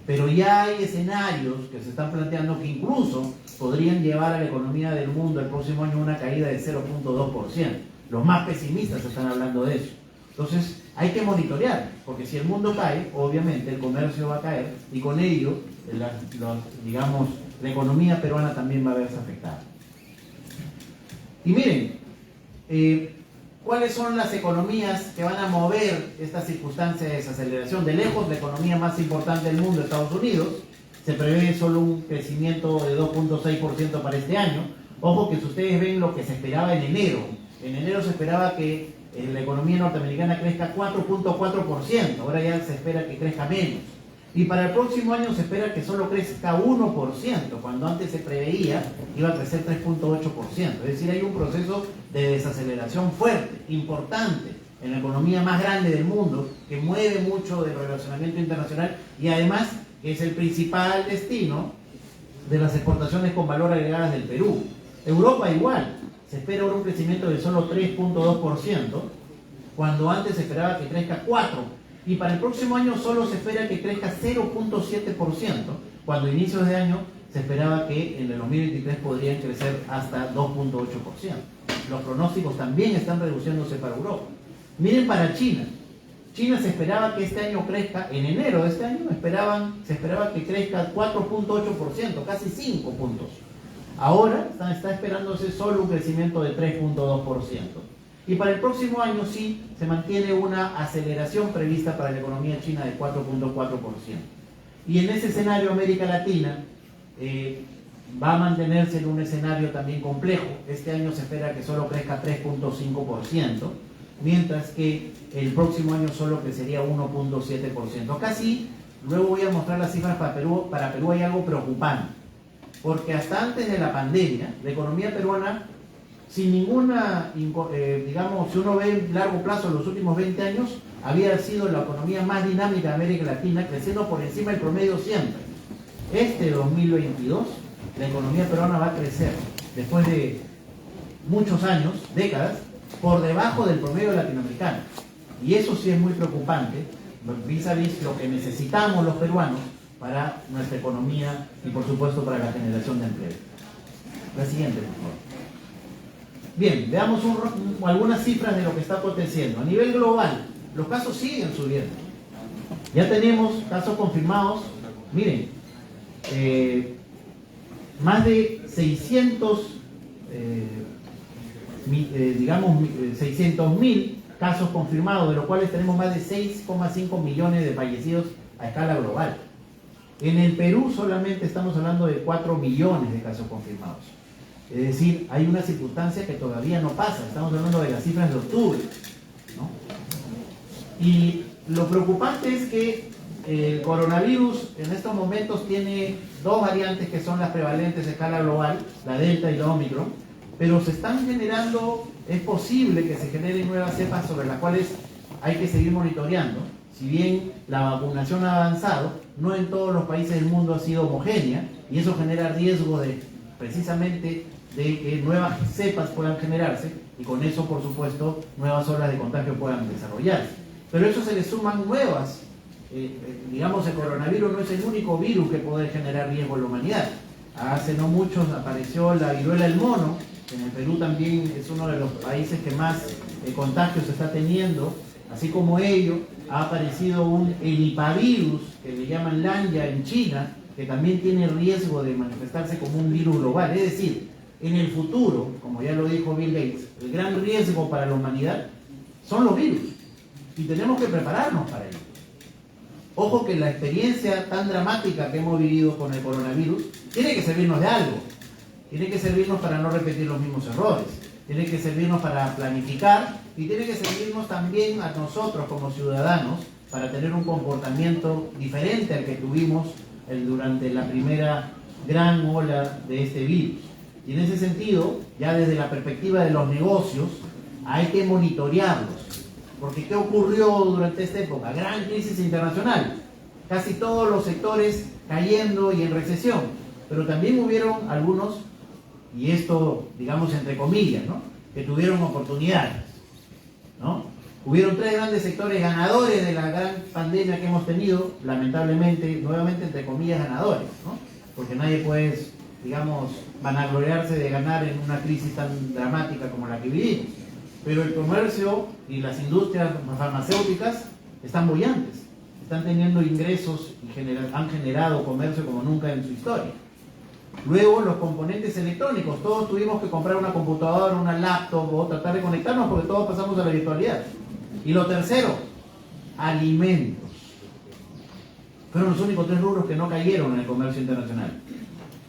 Pero ya hay escenarios que se están planteando que incluso podrían llevar a la economía del mundo el próximo año una caída de 0.2%. Los más pesimistas están hablando de eso. Entonces hay que monitorear, porque si el mundo cae, obviamente el comercio va a caer y con ello, digamos, la economía peruana también va a verse afectada. Y miren, ¿cuáles son las economías que van a mover esta circunstancia de desaceleración? De lejos, la economía más importante del mundo, Estados Unidos, se prevé solo un crecimiento de 2.6% para este año. Ojo que si ustedes ven lo que se esperaba en enero se esperaba que la economía norteamericana crezca 4.4%, ahora ya se espera que crezca menos. Y para el próximo año se espera que solo crezca 1%, cuando antes se preveía que iba a crecer 3.8%. Es decir, hay un proceso de desaceleración fuerte, importante, en la economía más grande del mundo, que mueve mucho del relacionamiento internacional y además que es el principal destino de las exportaciones con valor agregadas del Perú. Europa igual, se espera ahora un crecimiento de solo 3.2%, cuando antes se esperaba que crezca 4%. Y para el próximo año solo se espera que crezca 0.7%, cuando a inicios de año se esperaba que en el 2023 podrían crecer hasta 2.8%. Los pronósticos también están reduciéndose para Europa. Miren para China. China se esperaba que este año crezca, en enero de este año se esperaba que crezca 4.8%, casi 5 puntos. Ahora está esperándose solo un crecimiento de 3.2%. Y para el próximo año sí se mantiene una aceleración prevista para la economía china de 4.4%. Y en ese escenario América Latina va a mantenerse en un escenario también complejo. Este año se espera que solo crezca 3.5%, mientras que el próximo año solo crecería 1.7%. Acá sí, luego voy a mostrar las cifras para Perú. Para Perú hay algo preocupante, porque hasta antes de la pandemia, la economía peruana, sin ninguna, digamos, si uno ve en largo plazo, los últimos 20 años, había sido la economía más dinámica de América Latina, creciendo por encima del promedio siempre. Este 2022, la economía peruana va a crecer, después de muchos años, décadas, por debajo del promedio latinoamericano. Y eso sí es muy preocupante, vis-a-vis lo que necesitamos los peruanos para nuestra economía y, por supuesto, para la generación de empleo. La siguiente, por favor. Bien, veamos algunas cifras de lo que está aconteciendo. A nivel global, los casos siguen subiendo. Ya tenemos casos confirmados, miren, más de 600.000 casos confirmados, de los cuales tenemos más de 6,5 millones de fallecidos a escala global. En el Perú solamente estamos hablando de 4 millones de casos confirmados. Es decir, hay una circunstancia que todavía no pasa. Estamos hablando de las cifras de octubre, ¿no? Y lo preocupante es que el coronavirus en estos momentos tiene dos variantes que son las prevalentes a escala global, la Delta y la Omicron, pero se están generando, es posible que se generen nuevas cepas sobre las cuales hay que seguir monitoreando. Si bien la vacunación ha avanzado, no en todos los países del mundo ha sido homogénea y eso genera riesgo de, precisamente, de que nuevas cepas puedan generarse y con eso, por supuesto, nuevas olas de contagio puedan desarrollarse. Pero a eso se le suman nuevas, digamos, el coronavirus no es el único virus que puede generar riesgo en la humanidad. Hace no mucho apareció la viruela del mono, en el Perú también es uno de los países que más contagios está teniendo Así como ello, ha aparecido un helipavirus, que le llaman Lanya en China, que también tiene riesgo de manifestarse como un virus global. Es decir, en el futuro, como ya lo dijo Bill Gates, el gran riesgo para la humanidad son los virus. Y tenemos que prepararnos para ello. Ojo que la experiencia tan dramática que hemos vivido con el coronavirus tiene que servirnos de algo. Tiene que servirnos para no repetir los mismos errores. Tiene que servirnos para planificar y tiene que servirnos también a nosotros como ciudadanos para tener un comportamiento diferente al que tuvimos durante la primera gran ola de este virus. Y en ese sentido, ya desde la perspectiva de los negocios, hay que monitorearlos. Porque ¿qué ocurrió durante esta época? Gran crisis internacional. Casi todos los sectores cayendo y en recesión. Pero también hubieron algunos, y esto digamos entre comillas, ¿no?, que tuvieron oportunidades, ¿no? Hubieron 3 grandes sectores ganadores de la gran pandemia que hemos tenido, lamentablemente, nuevamente entre comillas ganadores, ¿no? Porque nadie puede, digamos, vanagloriarse de ganar en una crisis tan dramática como la que vivimos. Pero el comercio y las industrias farmacéuticas están bollantes, están teniendo ingresos y han generado comercio como nunca en su historia. Luego los componentes electrónicos, todos tuvimos que comprar una computadora, una laptop o tratar de conectarnos porque todos pasamos a la virtualidad. Y lo tercero, alimentos. Fueron los únicos 3 rubros que no cayeron en el comercio internacional.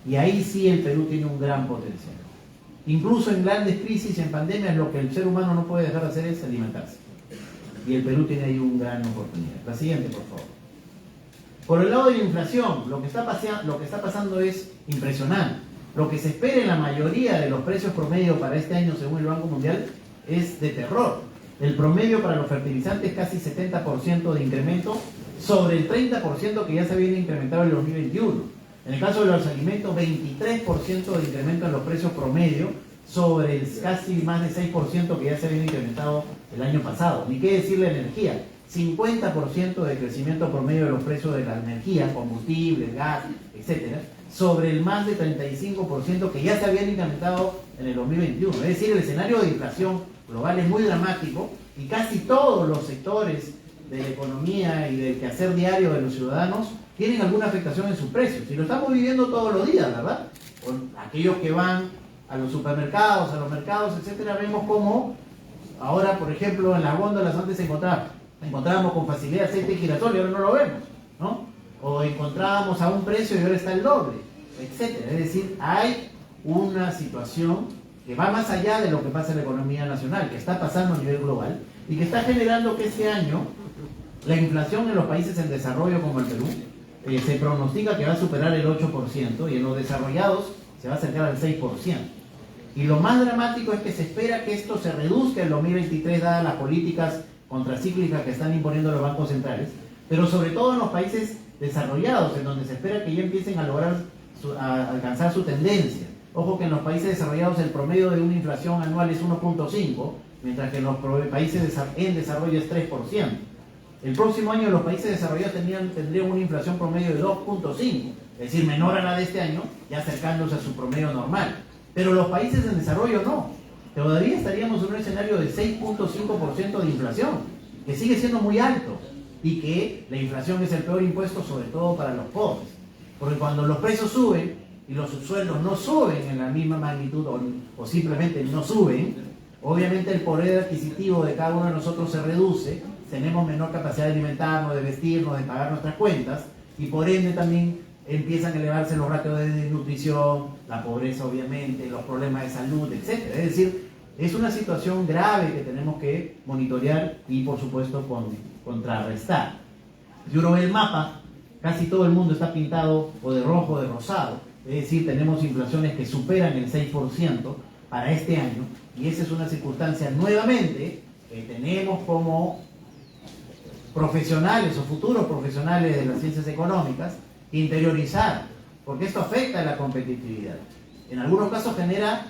Y ahí sí el Perú tiene un gran potencial. Incluso en grandes crisis y en pandemias lo que el ser humano no puede dejar de hacer es alimentarse. Y el Perú tiene ahí una gran oportunidad. La siguiente, por favor. Por el lado de la inflación, lo que está pasando es impresionante. Lo que se espera en la mayoría de los precios promedio para este año, según el Banco Mundial, es de terror. El promedio para los fertilizantes casi 70% de incremento sobre el 30% que ya se había incrementado en el 2021. En el caso de los alimentos, 23% de incremento en los precios promedio sobre el casi más de 6% que ya se había incrementado el año pasado. Ni qué decir la energía. 50% de crecimiento promedio de los precios de la energía, combustible, gas, etcétera, sobre el más de 35% que ya se habían incrementado en el 2021. Es decir, el escenario de inflación global es muy dramático y casi todos los sectores de la economía y del quehacer diario de los ciudadanos tienen alguna afectación en sus precios. Y lo estamos viviendo todos los días, ¿verdad? Con aquellos que van a los supermercados, a los mercados, etcétera, vemos cómo ahora, por ejemplo, en las góndolas antes encontrábamos con facilidad aceite de girasol y ahora no lo vemos, ¿no? O encontrábamos a un precio y ahora está el doble, etcétera. Es decir, hay una situación que va más allá de lo que pasa en la economía nacional, que está pasando a nivel global y que está generando que este año la inflación en los países en desarrollo como el Perú se pronostica que va a superar el 8% y en los desarrollados se va a acercar al 6%. Y lo más dramático es que se espera que esto se reduzca en 2023 dadas las políticas contracíclicas que están imponiendo los bancos centrales, pero sobre todo en los países desarrollados, en donde se espera que ya empiecen a lograr alcanzar su tendencia. Ojo que en los países desarrollados el promedio de una inflación anual es 1.5, mientras que en los países en desarrollo es 3%. El próximo año los países desarrollados tendrían una inflación promedio de 2.5, es decir, menor a la de este año, ya acercándose a su promedio normal. Pero los países en desarrollo no. Todavía estaríamos en un escenario de 6.5% de inflación, que sigue siendo muy alto, y que la inflación es el peor impuesto sobre todo para los pobres. Porque cuando los precios suben y los sueldos no suben en la misma magnitud o simplemente no suben, obviamente el poder adquisitivo de cada uno de nosotros se reduce, tenemos menor capacidad de alimentarnos, de vestirnos, de pagar nuestras cuentas, y por ende también empiezan a elevarse los ratios de desnutrición, la pobreza obviamente, los problemas de salud, etc. Es decir, es una situación grave que tenemos que monitorear y por supuesto contrarrestar. Si uno ve el mapa, casi todo el mundo está pintado o de rojo o de rosado, es decir, tenemos inflaciones que superan el 6% para este año, y esa es una circunstancia nuevamente que tenemos como profesionales o futuros profesionales de las ciencias económicas interiorizar, porque esto afecta a la competitividad. En algunos casos genera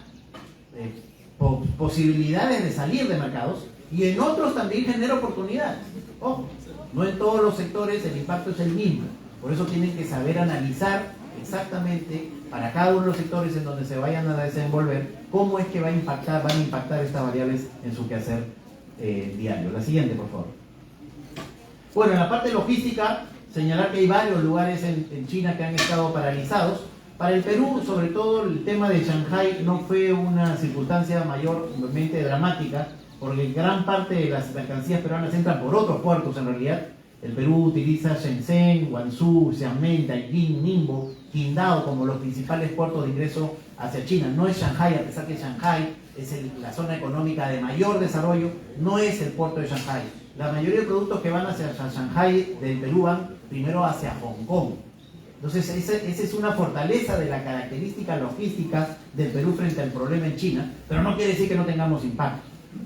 posibilidades de salir de mercados y en otros también genera oportunidades. Ojo, no en todos los sectores el impacto es el mismo, por eso tienen que saber analizar exactamente para cada uno de los sectores en donde se vayan a desenvolver cómo es que van a impactar estas variables en su quehacer diario. La siguiente, por favor. Bueno, en la parte logística, señalar que hay varios lugares en China que han estado paralizados. Para el Perú, sobre todo, el tema de Shanghái no fue una circunstancia mayormente dramática, porque gran parte de las mercancías peruanas entran por otros puertos en realidad. El Perú utiliza Shenzhen, Guangzhou, Xiamen, Tianjin, Ningbo, Qingdao como los principales puertos de ingreso hacia China. No es Shanghái, a pesar que Shanghái es la zona económica de mayor desarrollo, no es el puerto de Shanghái. La mayoría de productos que van hacia Shanghái del Perú van primero hacia Hong Kong. Entonces, esa es una fortaleza de la característica logística del Perú frente al problema en China, pero no quiere decir que no tengamos impacto,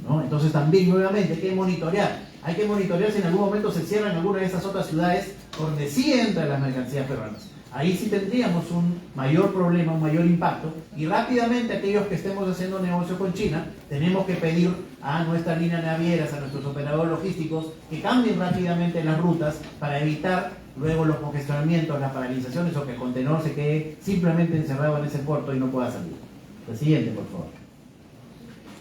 ¿no? Entonces, también, nuevamente, hay que monitorear. Hay que monitorear si en algún momento se cierran alguna de esas otras ciudades donde sí entran las mercancías peruanas. Ahí sí tendríamos un mayor problema, un mayor impacto, y rápidamente aquellos que estemos haciendo negocio con China, tenemos que pedir a nuestras líneas navieras, a nuestros operadores logísticos, que cambien rápidamente las rutas para evitar luego los congestionamientos, las paralizaciones o que el contenedor se quede simplemente encerrado en ese puerto y no pueda salir. La siguiente, por favor.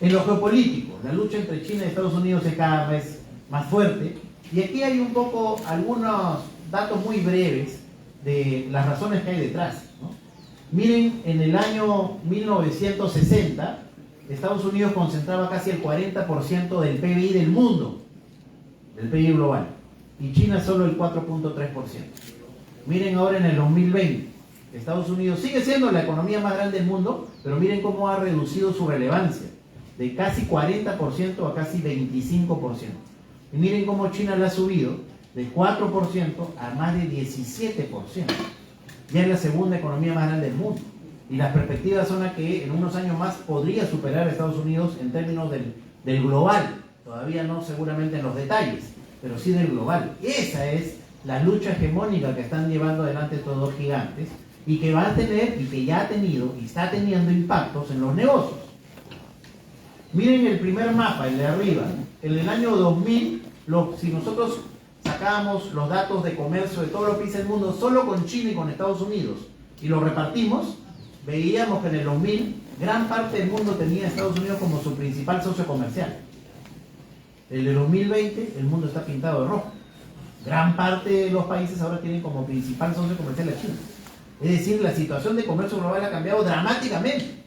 En lo geopolítico, la lucha entre China y Estados Unidos es cada vez más fuerte, y aquí hay un poco algunos datos muy breves de las razones que hay detrás, ¿no? Miren, en el año 1960, Estados Unidos concentraba casi el 40% del PBI del mundo, del PBI global, y China solo el 4.3%. Miren ahora en el 2020, Estados Unidos sigue siendo la economía más grande del mundo, pero miren cómo ha reducido su relevancia, de casi 40% a casi 25%. Y miren cómo China la ha subido de 4% a más de 17%. Ya es la segunda economía más grande del mundo. Y las perspectivas son a que en unos años más podría superar a Estados Unidos en términos del global. Todavía no seguramente en los detalles, pero sí del global. Esa es la lucha hegemónica que están llevando adelante estos dos gigantes y que va a tener, y que ya ha tenido y está teniendo impactos en los negocios. Miren el primer mapa, el de arriba. En el año 2000, si nosotros sacábamos los datos de comercio de todos los países del mundo solo con China y con Estados Unidos y los repartimos, veíamos que en el 2000 gran parte del mundo tenía a Estados Unidos como su principal socio comercial. En el 2020 el mundo está pintado de rojo. Gran parte de los países ahora tienen como principal socio comercial a China. Es decir, la situación de comercio global ha cambiado dramáticamente.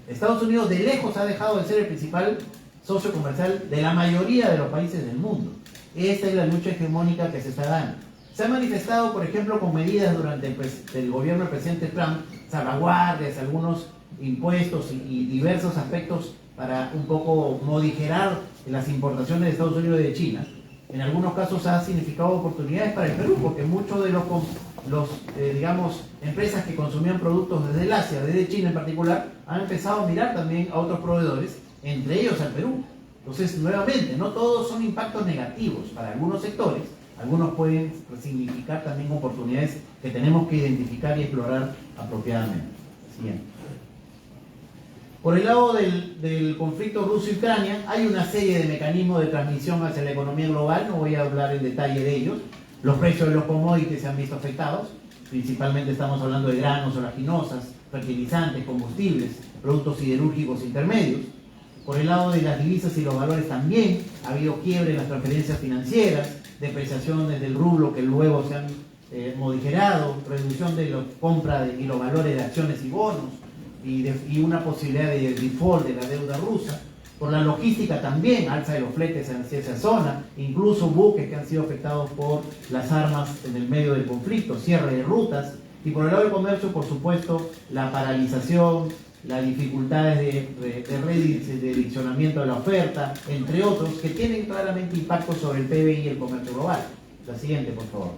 Estados Unidos de lejos ha dejado de ser el principal socio comercial de la mayoría de los países del mundo. Esta es la lucha hegemónica que se está dando. Se ha manifestado, por ejemplo, con medidas durante el gobierno del presidente Trump, salvaguardias, algunos impuestos y diversos aspectos para un poco modigerar las importaciones de Estados Unidos y de China. En algunos casos ha significado oportunidades para el Perú, porque muchos de digamos, empresas que consumían productos desde el Asia, desde China en particular, han empezado a mirar también a otros proveedores, entre ellos al Perú. Entonces, nuevamente, no todos son impactos negativos para algunos sectores, algunos pueden significar también oportunidades que tenemos que identificar y explorar apropiadamente. Siguiente. Por el lado del conflicto Rusia-Ucrania, hay una serie de mecanismos de transmisión hacia la economía global, no voy a hablar en detalle de ellos. Los precios de los commodities se han visto afectados, principalmente estamos hablando de granos, oleaginosas, fertilizantes, combustibles, productos siderúrgicos intermedios. Por el lado de las divisas y los valores también ha habido quiebre en las transferencias financieras, depreciaciones del rublo que luego se han modigerado, reducción de la compra y los valores de acciones y bonos, y una posibilidad de default de la deuda rusa. Por la logística también, alza de los fletes hacia esa zona, incluso buques que han sido afectados por las armas en el medio del conflicto, cierre de rutas. Y por el lado del comercio, por supuesto, la paralización, las dificultades de redireccionamiento de la oferta, entre otros, que tienen claramente impacto sobre el PBI y el comercio global. La siguiente, por favor.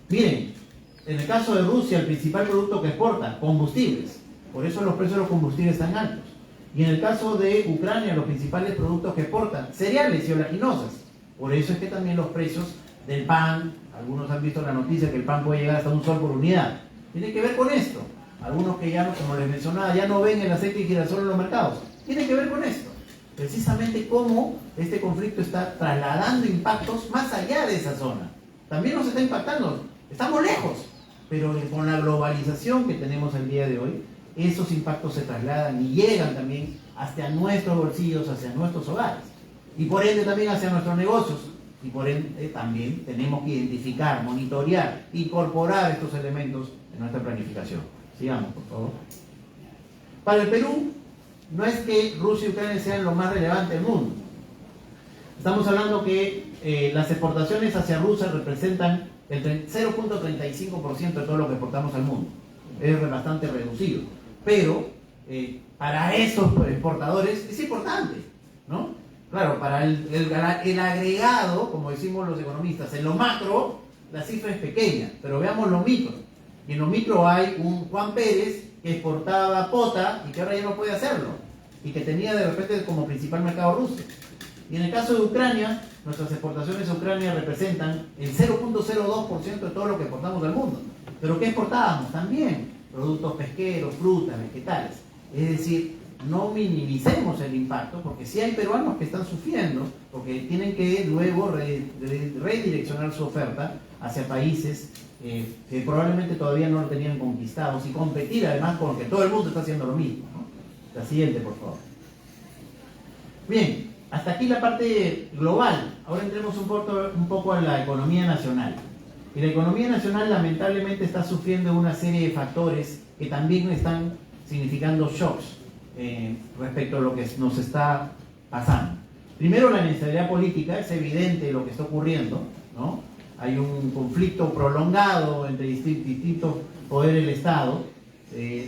Miren, en el caso de Rusia, el principal producto que exporta, combustibles. Por eso los precios de los combustibles están altos. Y en el caso de Ucrania, los principales productos que exportan, cereales y oleaginosas. Por eso es que también los precios del pan, algunos han visto la noticia que el pan puede llegar hasta $1 por unidad. Tiene que ver con esto. Algunos que ya, como les mencionaba, ya no ven el aceite de girasol en los mercados. Tiene que ver con esto. Precisamente cómo este conflicto está trasladando impactos más allá de esa zona. También nos está impactando. Estamos lejos. Pero con la globalización que tenemos el día de hoy, esos impactos se trasladan y llegan también hacia nuestros bolsillos, hacia nuestros hogares. Y por ende también hacia nuestros negocios. y por ende también tenemos que identificar, monitorear, incorporar estos elementos en nuestra planificación. Sigamos, por favor. Para el Perú, no es que Rusia y Ucrania sean lo más relevante del mundo. Estamos hablando que las exportaciones hacia Rusia representan el 0.35% de todo lo que exportamos al mundo. Es bastante reducido. Pero para esos exportadores es importante, ¿no? Claro, para el agregado, como decimos los economistas, en lo macro la cifra es pequeña, pero veamos lo micro. Y en lo micro hay un Juan Pérez que exportaba pota y que ahora ya no puede hacerlo, y que tenía de repente como principal mercado Rusia. Y en el caso de Ucrania, nuestras exportaciones a Ucrania representan el 0.02% de todo lo que exportamos al mundo. ¿Pero qué exportábamos? También productos pesqueros, frutas, vegetales. Es decir, no minimicemos el impacto, porque sí hay peruanos que están sufriendo, porque tienen que luego redireccionar su oferta hacia países que probablemente todavía no lo tenían conquistados y competir además con que todo el mundo está haciendo lo mismo, ¿no? La siguiente, por favor. Bien, hasta aquí la parte global. Ahora entremos un poco a la economía nacional. Y la economía nacional lamentablemente está sufriendo una serie de factores que también están significando shocks respecto a lo que nos está pasando. Primero, la inestabilidad política. Es evidente lo que está ocurriendo, ¿no? Hay un conflicto prolongado entre distintos poderes del Estado.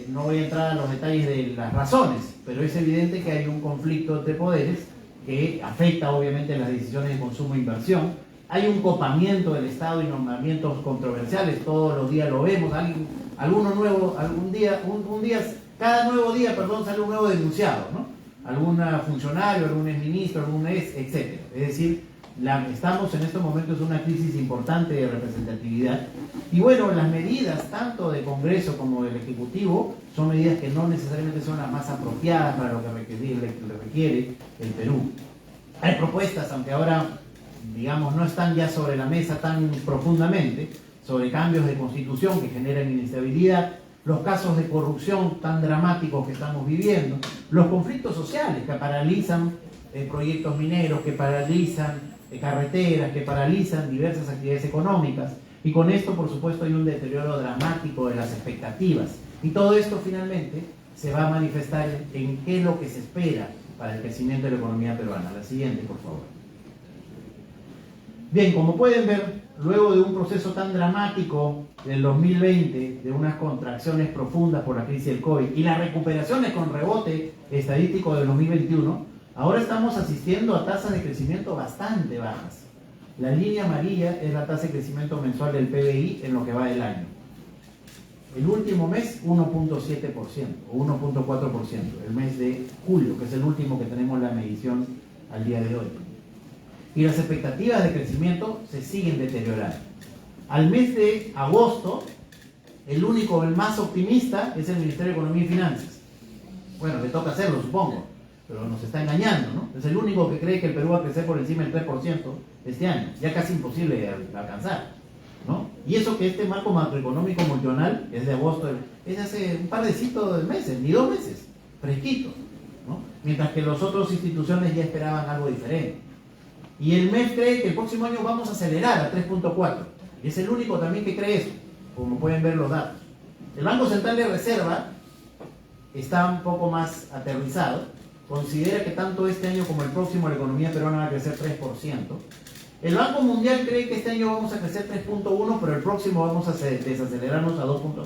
No voy a entrar a los detalles de las razones, pero es evidente que hay un conflicto entre poderes que afecta obviamente las decisiones de consumo e inversión. Hay un copamiento del Estado y nombramientos controversiales, todos los días lo vemos. Alguno nuevo, cada nuevo día, sale un nuevo denunciado, ¿no? Algún funcionario, algún exministro, etc. Es decir, estamos en estos momentos en una crisis importante de representatividad. Y bueno, las medidas tanto del Congreso como del Ejecutivo son medidas que no necesariamente son las más apropiadas para lo que requiere el Perú. Hay propuestas, aunque ahora, digamos, no están ya sobre la mesa tan profundamente, sobre cambios de constitución que generan inestabilidad, los casos de corrupción tan dramáticos que estamos viviendo, los conflictos sociales que paralizan proyectos mineros, que paralizan carreteras, que paralizan diversas actividades económicas, y con esto por supuesto hay un deterioro dramático de las expectativas, y todo esto finalmente se va a manifestar en qué es lo que se espera para el crecimiento de la economía peruana. La siguiente, por favor. Bien, como pueden ver, luego de un proceso tan dramático del 2020, de unas contracciones profundas por la crisis del COVID y las recuperaciones con rebote estadístico del 2021, ahora estamos asistiendo a tasas de crecimiento bastante bajas. La línea amarilla es la tasa de crecimiento mensual del PBI en lo que va del año. El último mes, 1.7% o 1.4%, el mes de julio, que es el último que tenemos la medición al día de hoy. Y las expectativas de crecimiento se siguen deteriorando. Al mes de agosto, el más optimista es el Ministerio de Economía y Finanzas. Bueno, le toca hacerlo, supongo, pero nos está engañando, ¿no? Es el único que cree que el Perú va a crecer por encima del 3% este año, ya casi imposible de alcanzar, ¿no? Y eso que este marco macroeconómico multianual es de agosto, es de hace un par de meses, ni 2 meses, fresquito, ¿no? Mientras que las otras instituciones ya esperaban algo diferente. Y el MEF cree que el próximo año vamos a acelerar a 3.4, y es el único también que cree eso, como pueden ver los datos. El Banco Central de Reserva está un poco más aterrizado, considera que tanto este año como el próximo la economía peruana va a crecer 3%. El Banco Mundial cree que este año vamos a crecer 3.1, pero el próximo vamos a desacelerarnos a 2.9.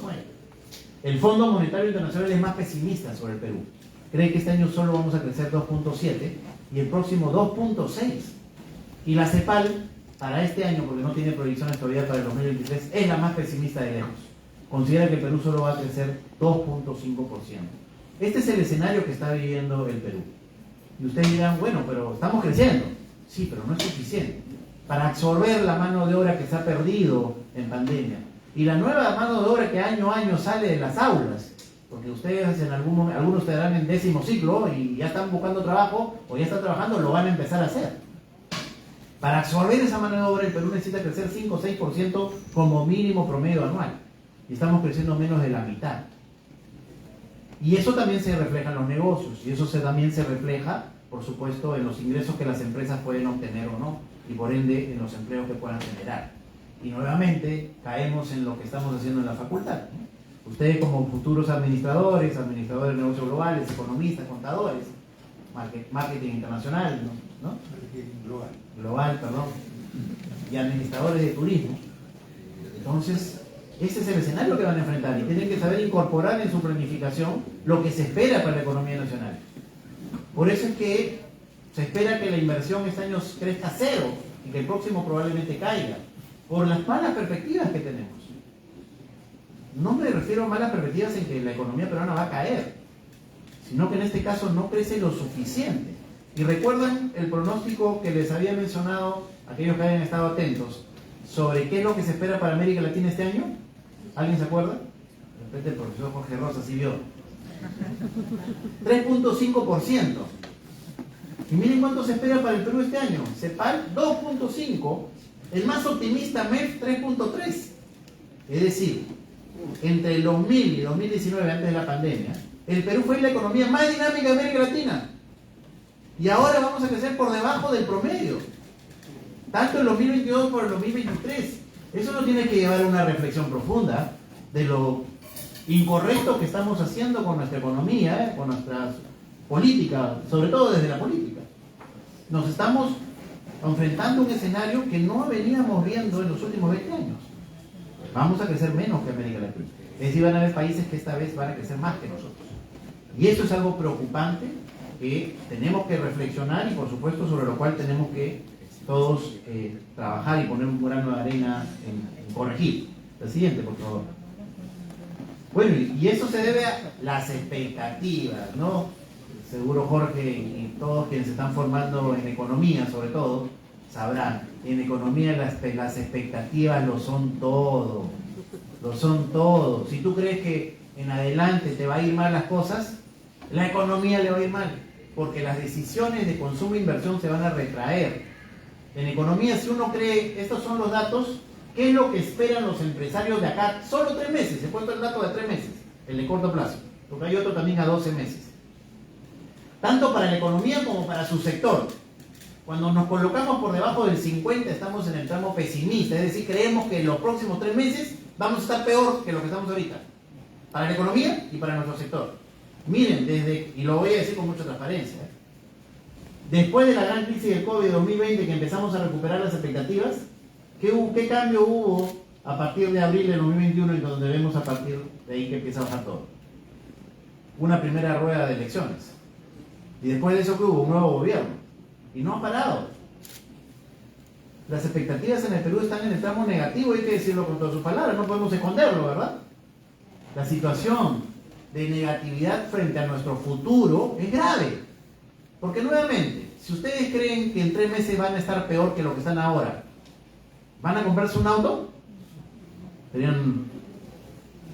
El Fondo Monetario Internacional es más pesimista sobre el Perú. Cree que este año solo vamos a crecer 2.7 y el próximo 2.6. Y la CEPAL, para este año, porque no tiene proyecciones todavía para el 2023, es la más pesimista de lejos. Considera que el Perú solo va a crecer 2.5%. Este es el escenario que está viviendo el Perú. Y ustedes dirán, bueno, pero estamos creciendo. Sí, pero no es suficiente para absorber la mano de obra que se ha perdido en pandemia. Y la nueva mano de obra que año a año sale de las aulas. Porque ustedes algunos estarán en 10º ciclo y ya están buscando trabajo o ya están trabajando, lo van a empezar a hacer. Para absorber esa mano de obra, el Perú necesita crecer 5 o 6% como mínimo promedio anual. Y estamos creciendo menos de la mitad. Y eso también se refleja en los negocios. Y eso también se refleja, por supuesto, en los ingresos que las empresas pueden obtener o no. y por ende en los empleos que puedan generar. Y nuevamente caemos en lo que estamos haciendo en la facultad, ¿no? Ustedes como futuros administradores de negocios globales, economistas, contadores, marketing internacional, ¿no? Global, perdón, y administradores de turismo. Entonces, ese es el escenario que van a enfrentar y tienen que saber incorporar en su planificación lo que se espera para la economía nacional. Por eso es que se espera que la inversión este año crezca cero y que el próximo probablemente caiga, por las malas perspectivas que tenemos. No me refiero a malas perspectivas en que la economía peruana va a caer, sino que en este caso no crece lo suficiente. Y recuerdan el pronóstico que les había mencionado, aquellos que hayan estado atentos, sobre qué es lo que se espera para América Latina este año. ¿Alguien se acuerda? De repente el profesor Jorge Rosa sí vio. 3.5%. Y miren cuánto se espera para el Perú este año. CEPAL 2.5%, el más optimista MEF 3.3%. Es decir, entre el 2000 y 2019, antes de la pandemia, el Perú fue la economía más dinámica de América Latina. Y ahora vamos a crecer por debajo del promedio, tanto en 2022 como en el 2023. Eso nos tiene que llevar a una reflexión profunda de lo incorrecto que estamos haciendo con nuestra economía, con nuestras políticas, sobre todo desde la política. Nos estamos enfrentando a un escenario que no veníamos viendo en los últimos 20 años. Vamos a crecer menos que América Latina. Es decir, van a haber países que esta vez van a crecer más que nosotros. Y eso es algo preocupante que tenemos que reflexionar y por supuesto sobre lo cual tenemos que todos trabajar y poner un grano de arena en corregir. La siguiente, por favor. Bueno, y eso se debe a las expectativas, ¿no? Seguro Jorge y todos quienes se están formando en economía, sobre todo, sabrán, en economía las expectativas lo son todo. Lo son todo. Si tú crees que en adelante te va a ir mal las cosas, la economía le va a ir mal, porque las decisiones de consumo e inversión se van a retraer. En economía, si uno cree, estos son los datos, ¿qué es lo que esperan los empresarios de acá? Solo 3 meses, he puesto el dato de 3 meses, el de corto plazo, porque hay otro también a 12 meses. Tanto para la economía como para su sector. Cuando nos colocamos por debajo del 50, estamos en el tramo pesimista, es decir, creemos que en los próximos 3 meses vamos a estar peor que lo que estamos ahorita, para la economía y para nuestro sector. Miren, y lo voy a decir con mucha transparencia, después de la gran crisis del COVID 2020 que empezamos a recuperar las expectativas, ¿qué cambio hubo a partir de abril de 2021 y donde vemos a partir de ahí que empieza a bajar todo? Una primera rueda de elecciones. Y después de eso que hubo un nuevo gobierno. Y no ha parado. Las expectativas en el Perú están en el tramo negativo, hay que decirlo con todas sus palabras, no podemos esconderlo, ¿verdad? La situación de negatividad frente a nuestro futuro es grave. Porque nuevamente, si ustedes creen que en 3 meses van a estar peor que lo que están ahora, ¿van a comprarse un auto?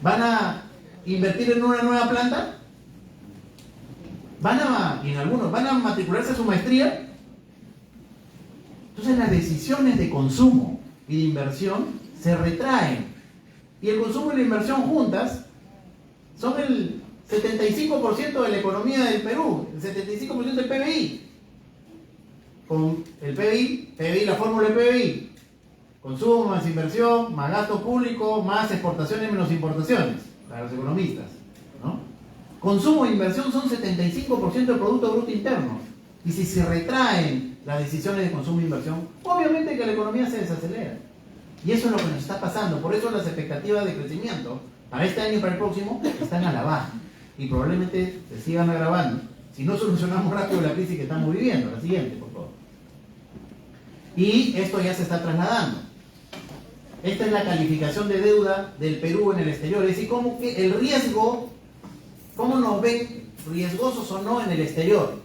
¿Van a invertir en una nueva planta? Y en algunos, ¿van a matricularse a su maestría? Entonces las decisiones de consumo y de inversión se retraen. Y el consumo y la inversión juntas son el 75% de la economía del Perú, el 75% del PBI. Con el PBI, la fórmula del PBI, consumo más inversión, más gasto público, más exportaciones menos importaciones, para los economistas, ¿no? Consumo e inversión son 75% del Producto Bruto Interno. Y si se retraen las decisiones de consumo e inversión, obviamente que la economía se desacelera. Y eso es lo que nos está pasando. Por eso las expectativas de crecimiento para este año y para el próximo están a la baja. Y probablemente se sigan agravando si no solucionamos rápido la crisis que estamos viviendo. La siguiente, por favor. Y esto ya se está trasladando. Esta es la calificación de deuda del Perú en el exterior. Es decir, cómo que el riesgo, cómo nos ven riesgosos o no en el exterior.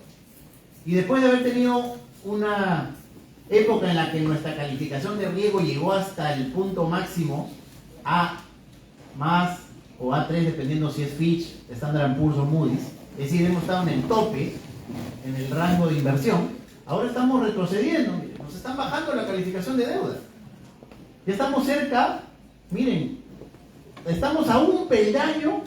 Y después de haber tenido una época en la que nuestra calificación de riesgo llegó hasta el punto máximo A más o A3, dependiendo si es Fitch, Standard & Poor's o Moody's, es decir, hemos estado en el tope, en el rango de inversión, ahora estamos retrocediendo, miren, nos están bajando la calificación de deuda. Ya estamos cerca, miren, estamos a un peldaño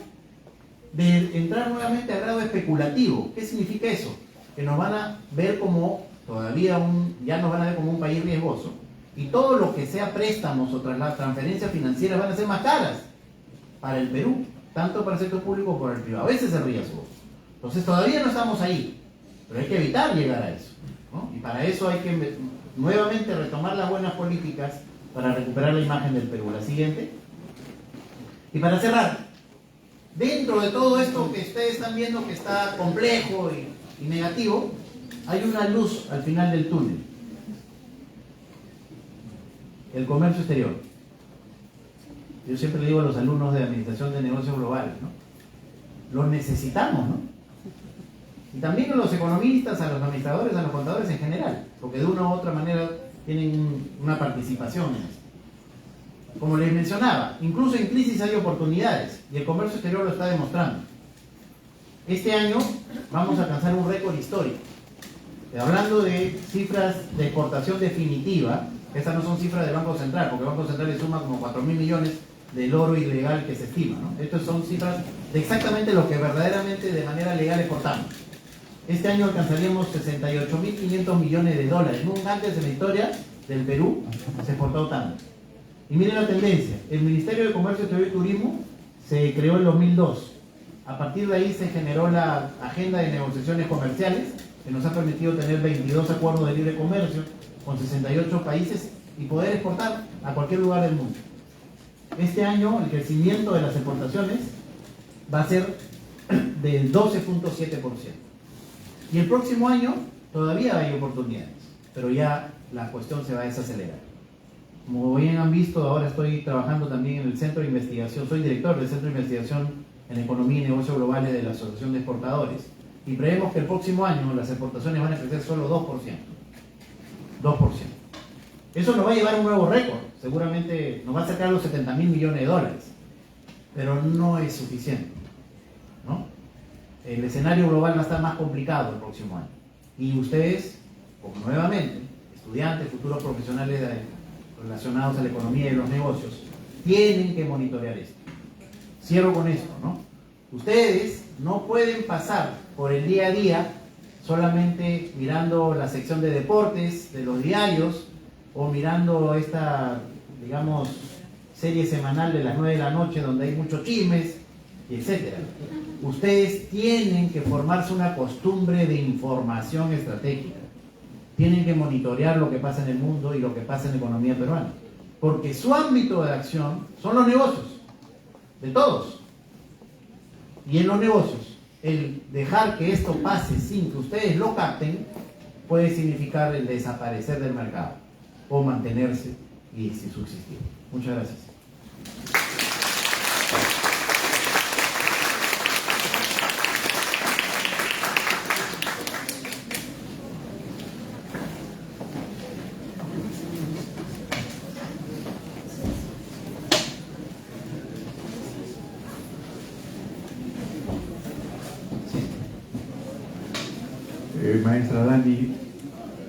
de entrar nuevamente a grado especulativo. ¿Qué significa eso? Que nos van a ver como todavía ya nos van a ver como un país riesgoso, y todo lo que sea préstamos o transferencias financieras van a ser más caras para el Perú, tanto para el sector público como para el privado. A veces es riesgo. Entonces todavía no estamos ahí, pero hay que evitar llegar a eso, ¿no? Y para eso hay que nuevamente retomar las buenas políticas para recuperar la imagen del Perú. La siguiente. Y para cerrar, dentro de todo esto que ustedes están viendo que está complejo y negativo, hay una luz al final del túnel. El comercio exterior. Yo siempre le digo a los alumnos de Administración de Negocios Globales, ¿no? Lo necesitamos, ¿no? Y también a los economistas, a los administradores, a los contadores en general, porque de una u otra manera tienen una participación en esto. Como les mencionaba, incluso en crisis hay oportunidades, y el comercio exterior lo está demostrando. Este año vamos a alcanzar un récord histórico. Hablando de cifras de exportación definitiva, estas no son cifras del Banco Central, porque el Banco Central le suma como 4.000 millones del oro ilegal que se estima, ¿no? Estas son cifras de exactamente lo que verdaderamente de manera legal exportamos. Este año alcanzaríamos 68.500 millones de dólares. Nunca antes en la historia del Perú se exportó tanto. Y miren la tendencia. El Ministerio de Comercio, Exterior y Turismo se creó en 2002. A partir de ahí se generó la Agenda de Negociaciones Comerciales, que nos ha permitido tener 22 acuerdos de libre comercio con 68 países y poder exportar a cualquier lugar del mundo. Este año el crecimiento de las exportaciones va a ser del 12.7%. Y el próximo año todavía hay oportunidades, pero ya la cuestión se va a desacelerar. Como bien han visto, ahora estoy trabajando también en el Centro de Investigación, soy director del Centro de Investigación en Economía y Negocios Globales de la Asociación de Exportadores, y prevemos que el próximo año las exportaciones van a crecer solo 2%. 2%. Eso nos va a llevar a un nuevo récord, seguramente nos va a acercar a los 70.000 millones de dólares, pero no es suficiente, ¿no? El escenario global va a estar más complicado el próximo año. Y ustedes, como nuevamente, estudiantes, futuros profesionales relacionados a la economía y los negocios, tienen que monitorear esto. Cierro con esto, ¿no? Ustedes no pueden pasar por el día a día solamente mirando la sección de deportes de los diarios o mirando esta, digamos, serie semanal de las 9 de la noche donde hay muchos chismes, etcétera. Ustedes tienen que formarse una costumbre de información estratégica. Tienen que monitorear lo que pasa en el mundo y lo que pasa en la economía peruana. Porque su ámbito de acción son los negocios, de todos. Y en los negocios, el dejar que esto pase sin que ustedes lo capten puede significar el desaparecer del mercado o mantenerse y subsistir. Muchas gracias. Maestra Dani,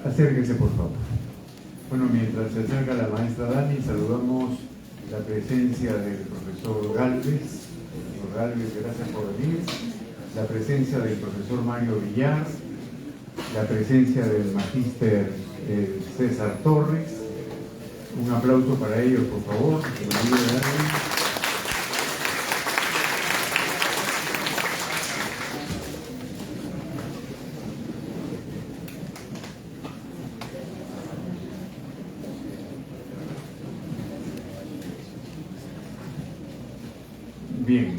acérquese por favor. Bueno, mientras se acerca la maestra Dani, saludamos la presencia del profesor Galvez. Profesor Galvez, gracias por venir. La presencia del profesor Mario Villar, la presencia del magíster César Torres. Un aplauso para ellos, por favor. Bien.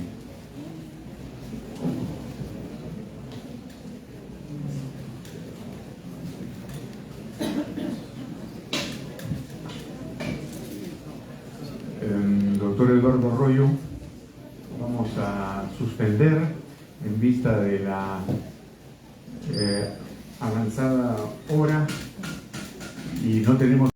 Doctor Eduardo Arroyo, vamos a suspender en vista de la avanzada hora y no tenemos